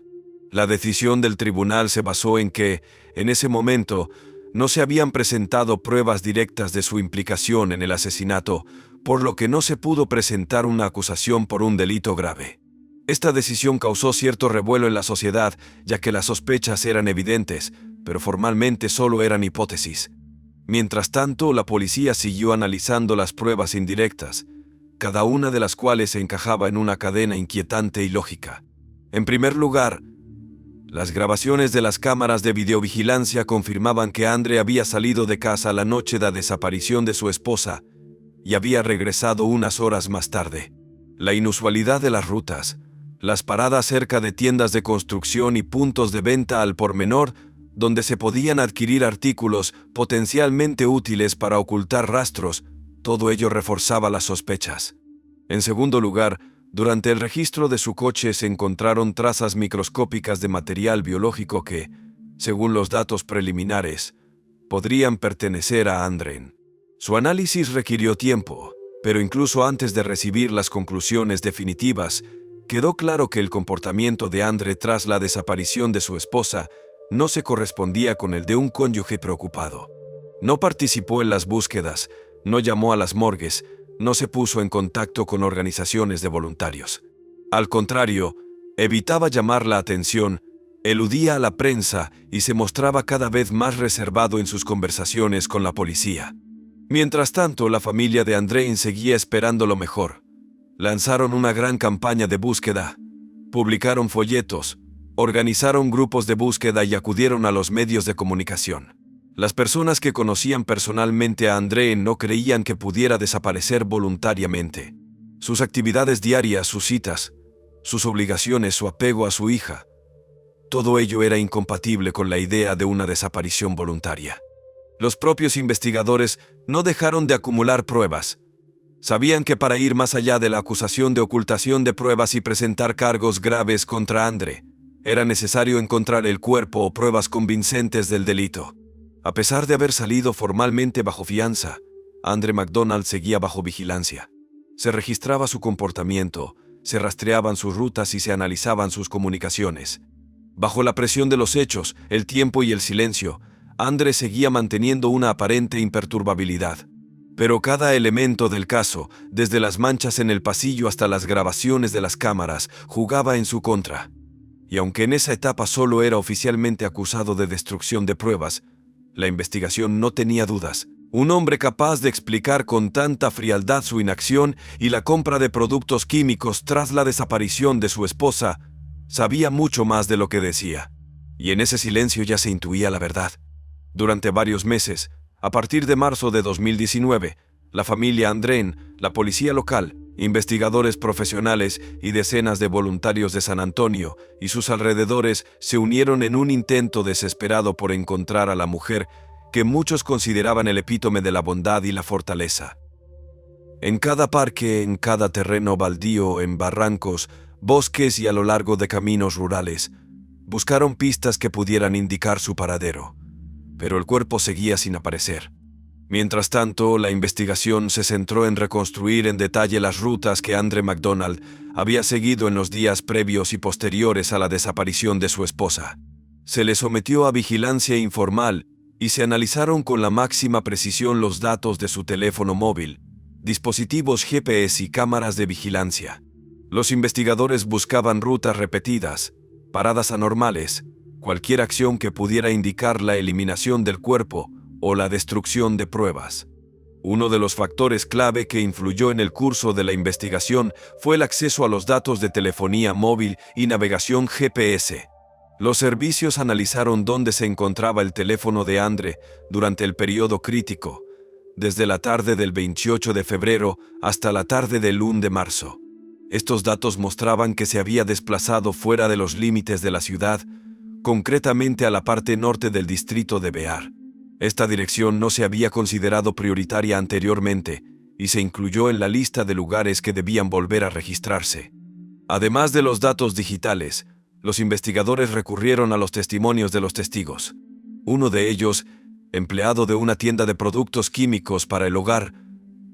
La decisión del tribunal se basó en que, en ese momento, no se habían presentado pruebas directas de su implicación en el asesinato, por lo que no se pudo presentar una acusación por un delito grave. Esta decisión causó cierto revuelo en la sociedad, ya que las sospechas eran evidentes, pero formalmente solo eran hipótesis. Mientras tanto, la policía siguió analizando las pruebas indirectas, cada una de las cuales se encajaba en una cadena inquietante y lógica. En primer lugar, las grabaciones de las cámaras de videovigilancia confirmaban que Andre había salido de casa la noche de la desaparición de su esposa y había regresado unas horas más tarde. La inusualidad de las rutas, las paradas cerca de tiendas de construcción y puntos de venta al por menor, donde se podían adquirir artículos potencialmente útiles para ocultar rastros, todo ello reforzaba las sospechas. En segundo lugar, durante el registro de su coche se encontraron trazas microscópicas de material biológico que, según los datos preliminares, podrían pertenecer a Andre. Su análisis requirió tiempo, pero incluso antes de recibir las conclusiones definitivas, quedó claro que el comportamiento de Andre tras la desaparición de su esposa no se correspondía con el de un cónyuge preocupado. No participó en las búsquedas, no llamó a las morgues, no se puso en contacto con organizaciones de voluntarios. Al contrario, evitaba llamar la atención, eludía a la prensa y se mostraba cada vez más reservado en sus conversaciones con la policía. Mientras tanto, la familia de André seguía esperando lo mejor. Lanzaron una gran campaña de búsqueda, publicaron folletos, organizaron grupos de búsqueda y acudieron a los medios de comunicación. Las personas que conocían personalmente a André no creían que pudiera desaparecer voluntariamente. Sus actividades diarias, sus citas, sus obligaciones, su apego a su hija, todo ello era incompatible con la idea de una desaparición voluntaria. Los propios investigadores no dejaron de acumular pruebas. Sabían que para ir más allá de la acusación de ocultación de pruebas y presentar cargos graves contra Andre, era necesario encontrar el cuerpo o pruebas convincentes del delito. A pesar de haber salido formalmente bajo fianza, Andre MacDonald seguía bajo vigilancia. Se registraba su comportamiento, se rastreaban sus rutas y se analizaban sus comunicaciones. Bajo la presión de los hechos, el tiempo y el silencio, Andre seguía manteniendo una aparente imperturbabilidad. Pero cada elemento del caso, desde las manchas en el pasillo hasta las grabaciones de las cámaras, jugaba en su contra. Y aunque en esa etapa solo era oficialmente acusado de destrucción de pruebas, la investigación no tenía dudas. Un hombre capaz de explicar con tanta frialdad su inacción y la compra de productos químicos tras la desaparición de su esposa, sabía mucho más de lo que decía. Y en ese silencio ya se intuía la verdad. Durante varios meses, a partir de marzo de 2019, la familia Andrén, la policía local, investigadores profesionales y decenas de voluntarios de San Antonio y sus alrededores se unieron en un intento desesperado por encontrar a la mujer que muchos consideraban el epítome de la bondad y la fortaleza. En cada parque, en cada terreno baldío, en barrancos, bosques y a lo largo de caminos rurales, buscaron pistas que pudieran indicar su paradero, pero el cuerpo seguía sin aparecer. Mientras tanto, la investigación se centró en reconstruir en detalle las rutas que Andre MacDonald había seguido en los días previos y posteriores a la desaparición de su esposa. Se le sometió a vigilancia informal y se analizaron con la máxima precisión los datos de su teléfono móvil, dispositivos GPS y cámaras de vigilancia. Los investigadores buscaban rutas repetidas, paradas anormales, cualquier acción que pudiera indicar la eliminación del cuerpo o la destrucción de pruebas. Uno de los factores clave que influyó en el curso de la investigación fue el acceso a los datos de telefonía móvil y navegación GPS. Los servicios analizaron dónde se encontraba el teléfono de Andre durante el periodo crítico, desde la tarde del 28 de febrero hasta la tarde del 1 de marzo. Estos datos mostraban que se había desplazado fuera de los límites de la ciudad, concretamente a la parte norte del distrito de Bear. Esta dirección no se había considerado prioritaria anteriormente y se incluyó en la lista de lugares que debían volver a registrarse. Además de los datos digitales, los investigadores recurrieron a los testimonios de los testigos. Uno de ellos, empleado de una tienda de productos químicos para el hogar,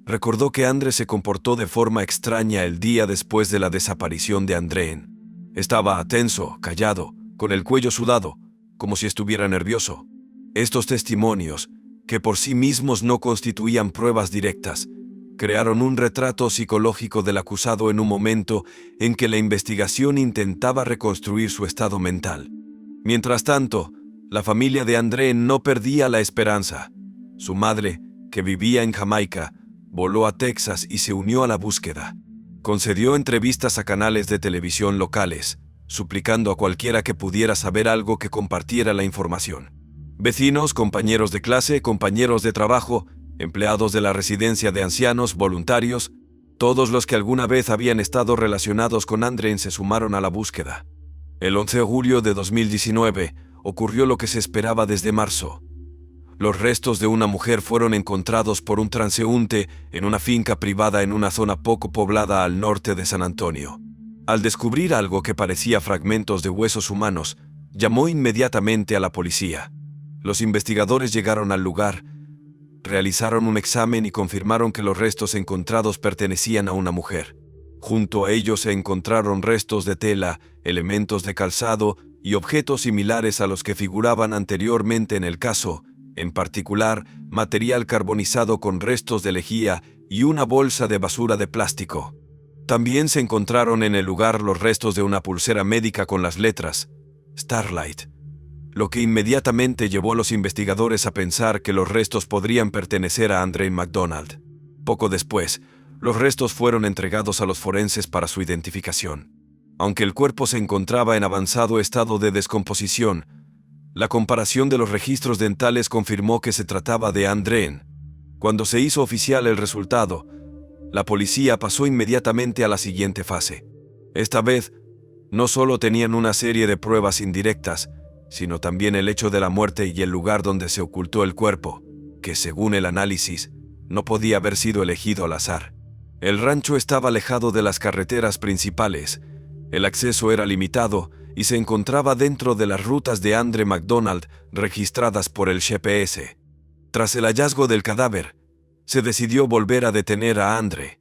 recordó que Andre se comportó de forma extraña el día después de la desaparición de Andreen. Estaba tenso, callado, con el cuello sudado, como si estuviera nervioso. Estos testimonios, que por sí mismos no constituían pruebas directas, crearon un retrato psicológico del acusado en un momento en que la investigación intentaba reconstruir su estado mental. Mientras tanto, la familia de Andreen no perdía la esperanza. Su madre, que vivía en Jamaica, voló a Texas y se unió a la búsqueda. Concedió entrevistas a canales de televisión locales, suplicando a cualquiera que pudiera saber algo que compartiera la información. Vecinos, compañeros de clase, compañeros de trabajo, empleados de la residencia de ancianos, voluntarios, todos los que alguna vez habían estado relacionados con Andreen se sumaron a la búsqueda. El 11 de julio de 2019 ocurrió lo que se esperaba desde marzo. Los restos de una mujer fueron encontrados por un transeúnte en una finca privada en una zona poco poblada al norte de San Antonio. Al descubrir algo que parecía fragmentos de huesos humanos, llamó inmediatamente a la policía. Los investigadores llegaron al lugar, realizaron un examen y confirmaron que los restos encontrados pertenecían a una mujer. Junto a ellos se encontraron restos de tela, elementos de calzado y objetos similares a los que figuraban anteriormente en el caso, en particular, material carbonizado con restos de lejía y una bolsa de basura de plástico. También se encontraron en el lugar los restos de una pulsera médica con las letras Starlight, lo que inmediatamente llevó a los investigadores a pensar que los restos podrían pertenecer a Andreen McDonald. Poco después, los restos fueron entregados a los forenses para su identificación. Aunque el cuerpo se encontraba en avanzado estado de descomposición, la comparación de los registros dentales confirmó que se trataba de Andreen. Cuando se hizo oficial el resultado, la policía pasó inmediatamente a la siguiente fase. Esta vez, no solo tenían una serie de pruebas indirectas, sino también el hecho de la muerte y el lugar donde se ocultó el cuerpo, que según el análisis, no podía haber sido elegido al azar. El rancho estaba alejado de las carreteras principales, el acceso era limitado y se encontraba dentro de las rutas de Andre McDonald registradas por el GPS. Tras el hallazgo del cadáver, se decidió volver a detener a Andre.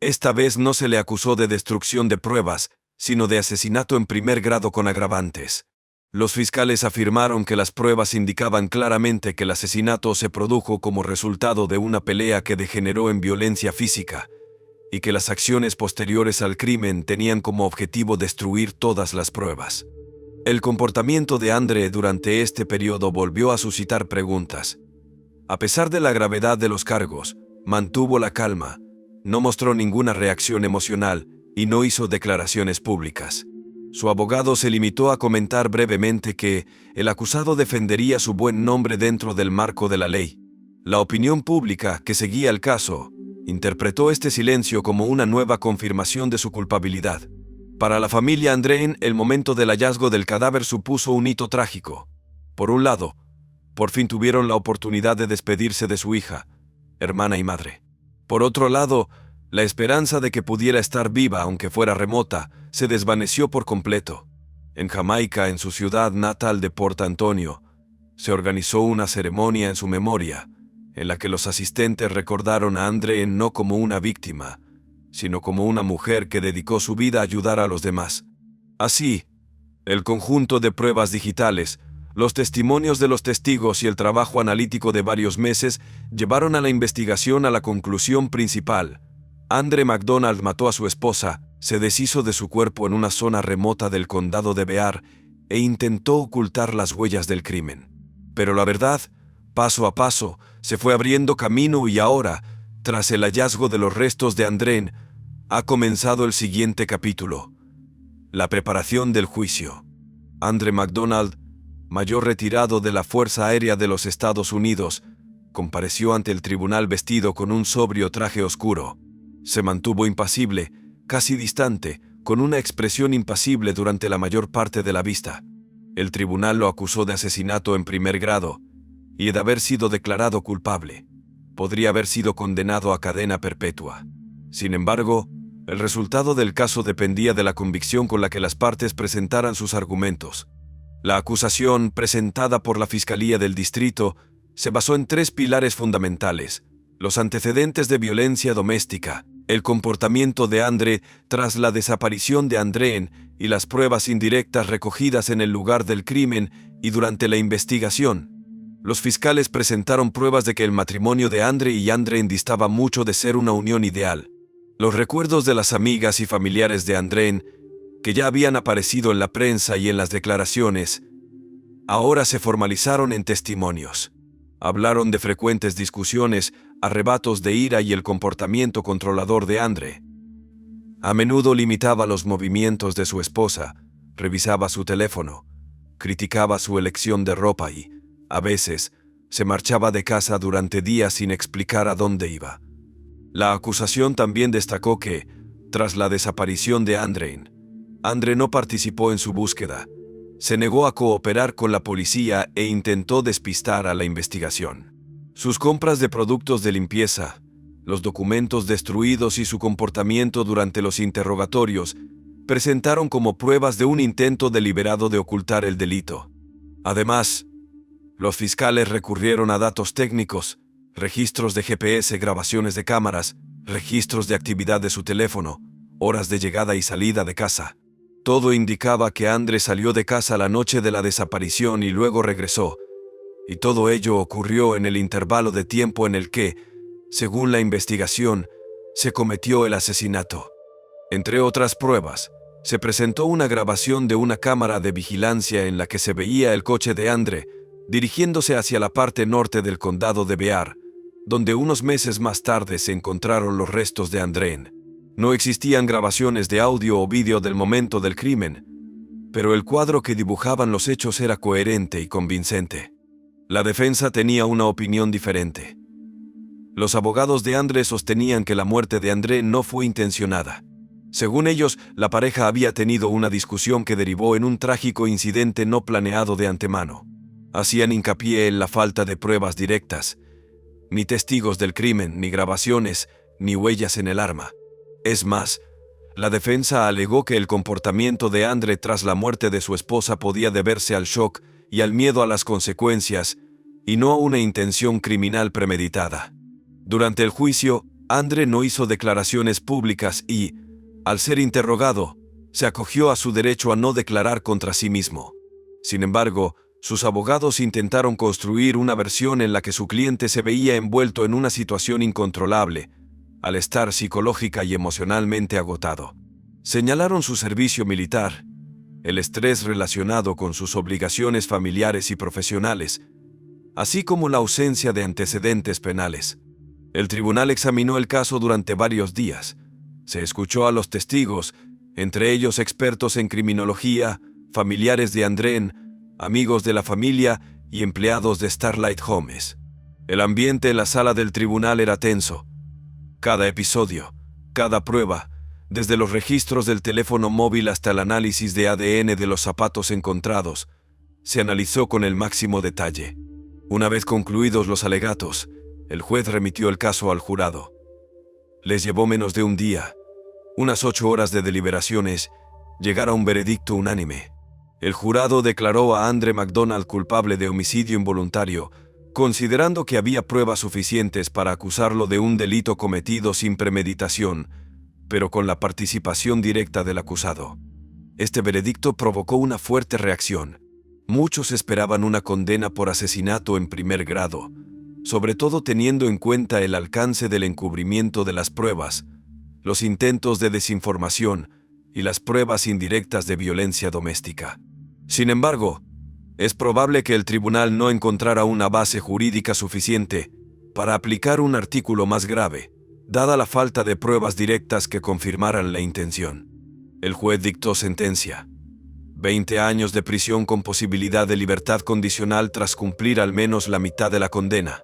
Esta vez no se le acusó de destrucción de pruebas, sino de asesinato en primer grado con agravantes. Los fiscales afirmaron que las pruebas indicaban claramente que el asesinato se produjo como resultado de una pelea que degeneró en violencia física, y que las acciones posteriores al crimen tenían como objetivo destruir todas las pruebas. El comportamiento de Andre durante este periodo volvió a suscitar preguntas. A pesar de la gravedad de los cargos, mantuvo la calma, no mostró ninguna reacción emocional y no hizo declaraciones públicas. Su abogado se limitó a comentar brevemente que el acusado defendería su buen nombre dentro del marco de la ley. La opinión pública que seguía el caso interpretó este silencio como una nueva confirmación de su culpabilidad. Para la familia Andreen, el momento del hallazgo del cadáver supuso un hito trágico. Por un lado, por fin tuvieron la oportunidad de despedirse de su hija, hermana y madre. Por otro lado, la esperanza de que pudiera estar viva, aunque fuera remota, se desvaneció por completo. En Jamaica, en su ciudad natal de Port Antonio, se organizó una ceremonia en su memoria, en la que los asistentes recordaron a Andreen no como una víctima, sino como una mujer que dedicó su vida a ayudar a los demás. Así, el conjunto de pruebas digitales, los testimonios de los testigos y el trabajo analítico de varios meses llevaron a la investigación a la conclusión principal. Andre McDonald mató a su esposa, se deshizo de su cuerpo en una zona remota del condado de Bear e intentó ocultar las huellas del crimen. Pero la verdad Paso a paso, se fue abriendo camino y ahora, tras el hallazgo de los restos de Andrén, ha comenzado el siguiente capítulo: la preparación del juicio. Andre McDonald, mayor retirado de la Fuerza Aérea de los Estados Unidos, compareció ante el tribunal vestido con un sobrio traje oscuro. Se mantuvo impasible, casi distante, con una expresión impasible durante la mayor parte de la vista. El tribunal lo acusó de asesinato en primer grado y de haber sido declarado culpable. Podría haber sido condenado a cadena perpetua. Sin embargo, el resultado del caso dependía de la convicción con la que las partes presentaran sus argumentos. La acusación presentada por la Fiscalía del Distrito se basó en 3 pilares fundamentales: los antecedentes de violencia doméstica, el comportamiento de Andre tras la desaparición de Andrén y las pruebas indirectas recogidas en el lugar del crimen y durante la investigación. Los fiscales presentaron pruebas de que el matrimonio de Andre y Andrén distaba mucho de ser una unión ideal. Los recuerdos de las amigas y familiares de Andrén, que ya habían aparecido en la prensa y en las declaraciones, ahora se formalizaron en testimonios. Hablaron de frecuentes discusiones, arrebatos de ira y el comportamiento controlador de Andre. A menudo limitaba los movimientos de su esposa, revisaba su teléfono, criticaba su elección de ropa y, a veces, se marchaba de casa durante días sin explicar a dónde iba. La acusación también destacó que, tras la desaparición de Andrén, Andre no participó en su búsqueda, se negó a cooperar con la policía e intentó despistar a la investigación. Sus compras de productos de limpieza, los documentos destruidos y su comportamiento durante los interrogatorios presentaron como pruebas de un intento deliberado de ocultar el delito. Además, los fiscales recurrieron a datos técnicos, registros de GPS, grabaciones de cámaras, registros de actividad de su teléfono, horas de llegada y salida de casa. Todo indicaba que Andre salió de casa la noche de la desaparición y luego regresó, y todo ello ocurrió en el intervalo de tiempo en el que, según la investigación, se cometió el asesinato. Entre otras pruebas, se presentó una grabación de una cámara de vigilancia en la que se veía el coche de Andre dirigiéndose hacia la parte norte del condado de Bear, donde unos meses más tarde se encontraron los restos de Andrén. No existían grabaciones de audio o vídeo del momento del crimen, pero el cuadro que dibujaban los hechos era coherente y convincente. La defensa tenía una opinión diferente. Los abogados de Andre sostenían que la muerte de André no fue intencionada. Según ellos, la pareja había tenido una discusión que derivó en un trágico incidente no planeado de antemano. Hacían hincapié en la falta de pruebas directas, ni testigos del crimen, ni grabaciones, ni huellas en el arma. Es más, la defensa alegó que el comportamiento de Andre tras la muerte de su esposa podía deberse al shock y al miedo a las consecuencias, y no a una intención criminal premeditada. Durante el juicio, Andre no hizo declaraciones públicas y, al ser interrogado, se acogió a su derecho a no declarar contra sí mismo. Sin embargo, sus abogados intentaron construir una versión en la que su cliente se veía envuelto en una situación incontrolable, al estar psicológica y emocionalmente agotado. Señalaron su servicio militar, el estrés relacionado con sus obligaciones familiares y profesionales, así como la ausencia de antecedentes penales. El tribunal examinó el caso durante varios días. Se escuchó a los testigos, entre ellos expertos en criminología, familiares de Andrén, amigos de la familia y empleados de Starlight Homes. El ambiente en la sala del tribunal era tenso. Cada episodio, cada prueba, desde los registros del teléfono móvil hasta el análisis de ADN de los zapatos encontrados, se analizó con el máximo detalle. Una vez concluidos los alegatos, el juez remitió el caso al jurado. Les llevó menos de un día, unas 8 horas de deliberaciones, llegar a un veredicto unánime. El jurado declaró a Andre McDonald culpable de homicidio involuntario, considerando que había pruebas suficientes para acusarlo de un delito cometido sin premeditación, pero con la participación directa del acusado. Este veredicto provocó una fuerte reacción. Muchos esperaban una condena por asesinato en primer grado, sobre todo teniendo en cuenta el alcance del encubrimiento de las pruebas, los intentos de desinformación y las pruebas indirectas de violencia doméstica. Sin embargo, es probable que el tribunal no encontrara una base jurídica suficiente para aplicar un artículo más grave, dada la falta de pruebas directas que confirmaran la intención. El juez dictó sentencia: 20 años de prisión con posibilidad de libertad condicional tras cumplir al menos la mitad de la condena.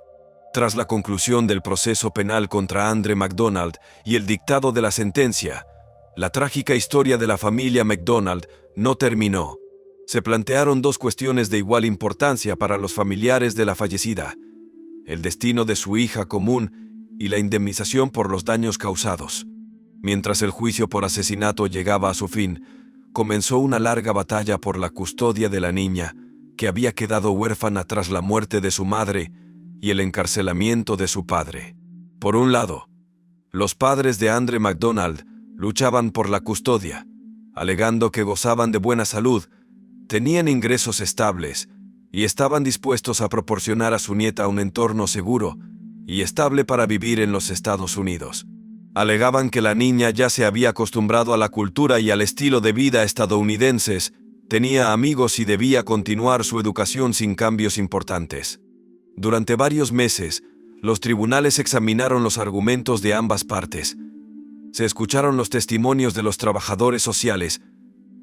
Tras la conclusión del proceso penal contra Andre MacDonald y el dictado de la sentencia, la trágica historia de la familia MacDonald no terminó. Se plantearon dos cuestiones de igual importancia para los familiares de la fallecida: el destino de su hija común y la indemnización por los daños causados. Mientras el juicio por asesinato llegaba a su fin, comenzó una larga batalla por la custodia de la niña, que había quedado huérfana tras la muerte de su madre y el encarcelamiento de su padre. Por un lado, los padres de Andre MacDonald luchaban por la custodia, alegando que gozaban de buena salud, tenían ingresos estables y estaban dispuestos a proporcionar a su nieta un entorno seguro y estable para vivir en los Estados Unidos. Alegaban que la niña ya se había acostumbrado a la cultura y al estilo de vida estadounidenses, tenía amigos y debía continuar su educación sin cambios importantes. Durante varios meses, los tribunales examinaron los argumentos de ambas partes. Se escucharon los testimonios de los trabajadores sociales,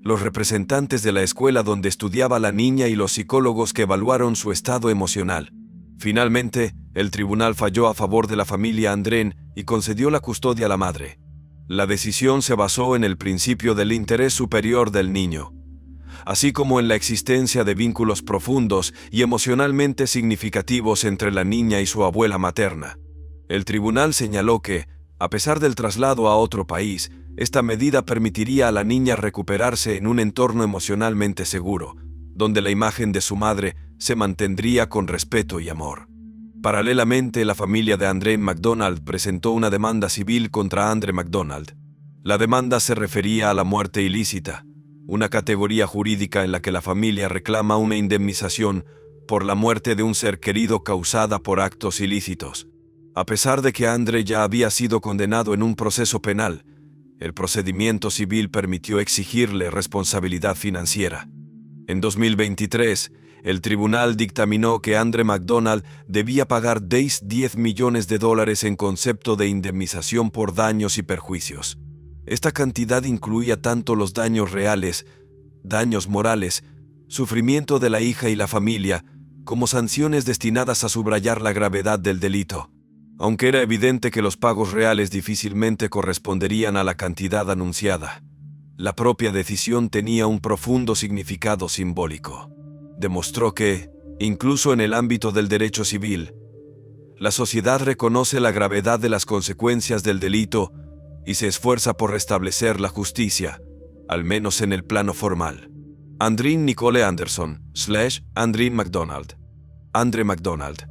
los representantes de la escuela donde estudiaba la niña y los psicólogos que evaluaron su estado emocional. Finalmente, el tribunal falló a favor de la familia Andrén y concedió la custodia a la madre. La decisión se basó en el principio del interés superior del niño, así como en la existencia de vínculos profundos y emocionalmente significativos entre la niña y su abuela materna. El tribunal señaló que, a pesar del traslado a otro país, esta medida permitiría a la niña recuperarse en un entorno emocionalmente seguro, donde la imagen de su madre se mantendría con respeto y amor. Paralelamente, la familia de Andre MacDonald presentó una demanda civil contra Andre MacDonald. La demanda se refería a la muerte ilícita, una categoría jurídica en la que la familia reclama una indemnización por la muerte de un ser querido causada por actos ilícitos. A pesar de que Andre ya había sido condenado en un proceso penal, el procedimiento civil permitió exigirle responsabilidad financiera. En 2023, el tribunal dictaminó que Andre MacDonald debía pagar $10 millones en concepto de indemnización por daños y perjuicios. Esta cantidad incluía tanto los daños reales, daños morales, sufrimiento de la hija y la familia, como sanciones destinadas a subrayar la gravedad del delito. Aunque era evidente que los pagos reales difícilmente corresponderían a la cantidad anunciada, la propia decisión tenía un profundo significado simbólico. Demostró que, incluso en el ámbito del derecho civil, la sociedad reconoce la gravedad de las consecuencias del delito y se esfuerza por restablecer la justicia, al menos en el plano formal. Andreen Nicole Anderson / Andreen MacDonald. Andre MacDonald.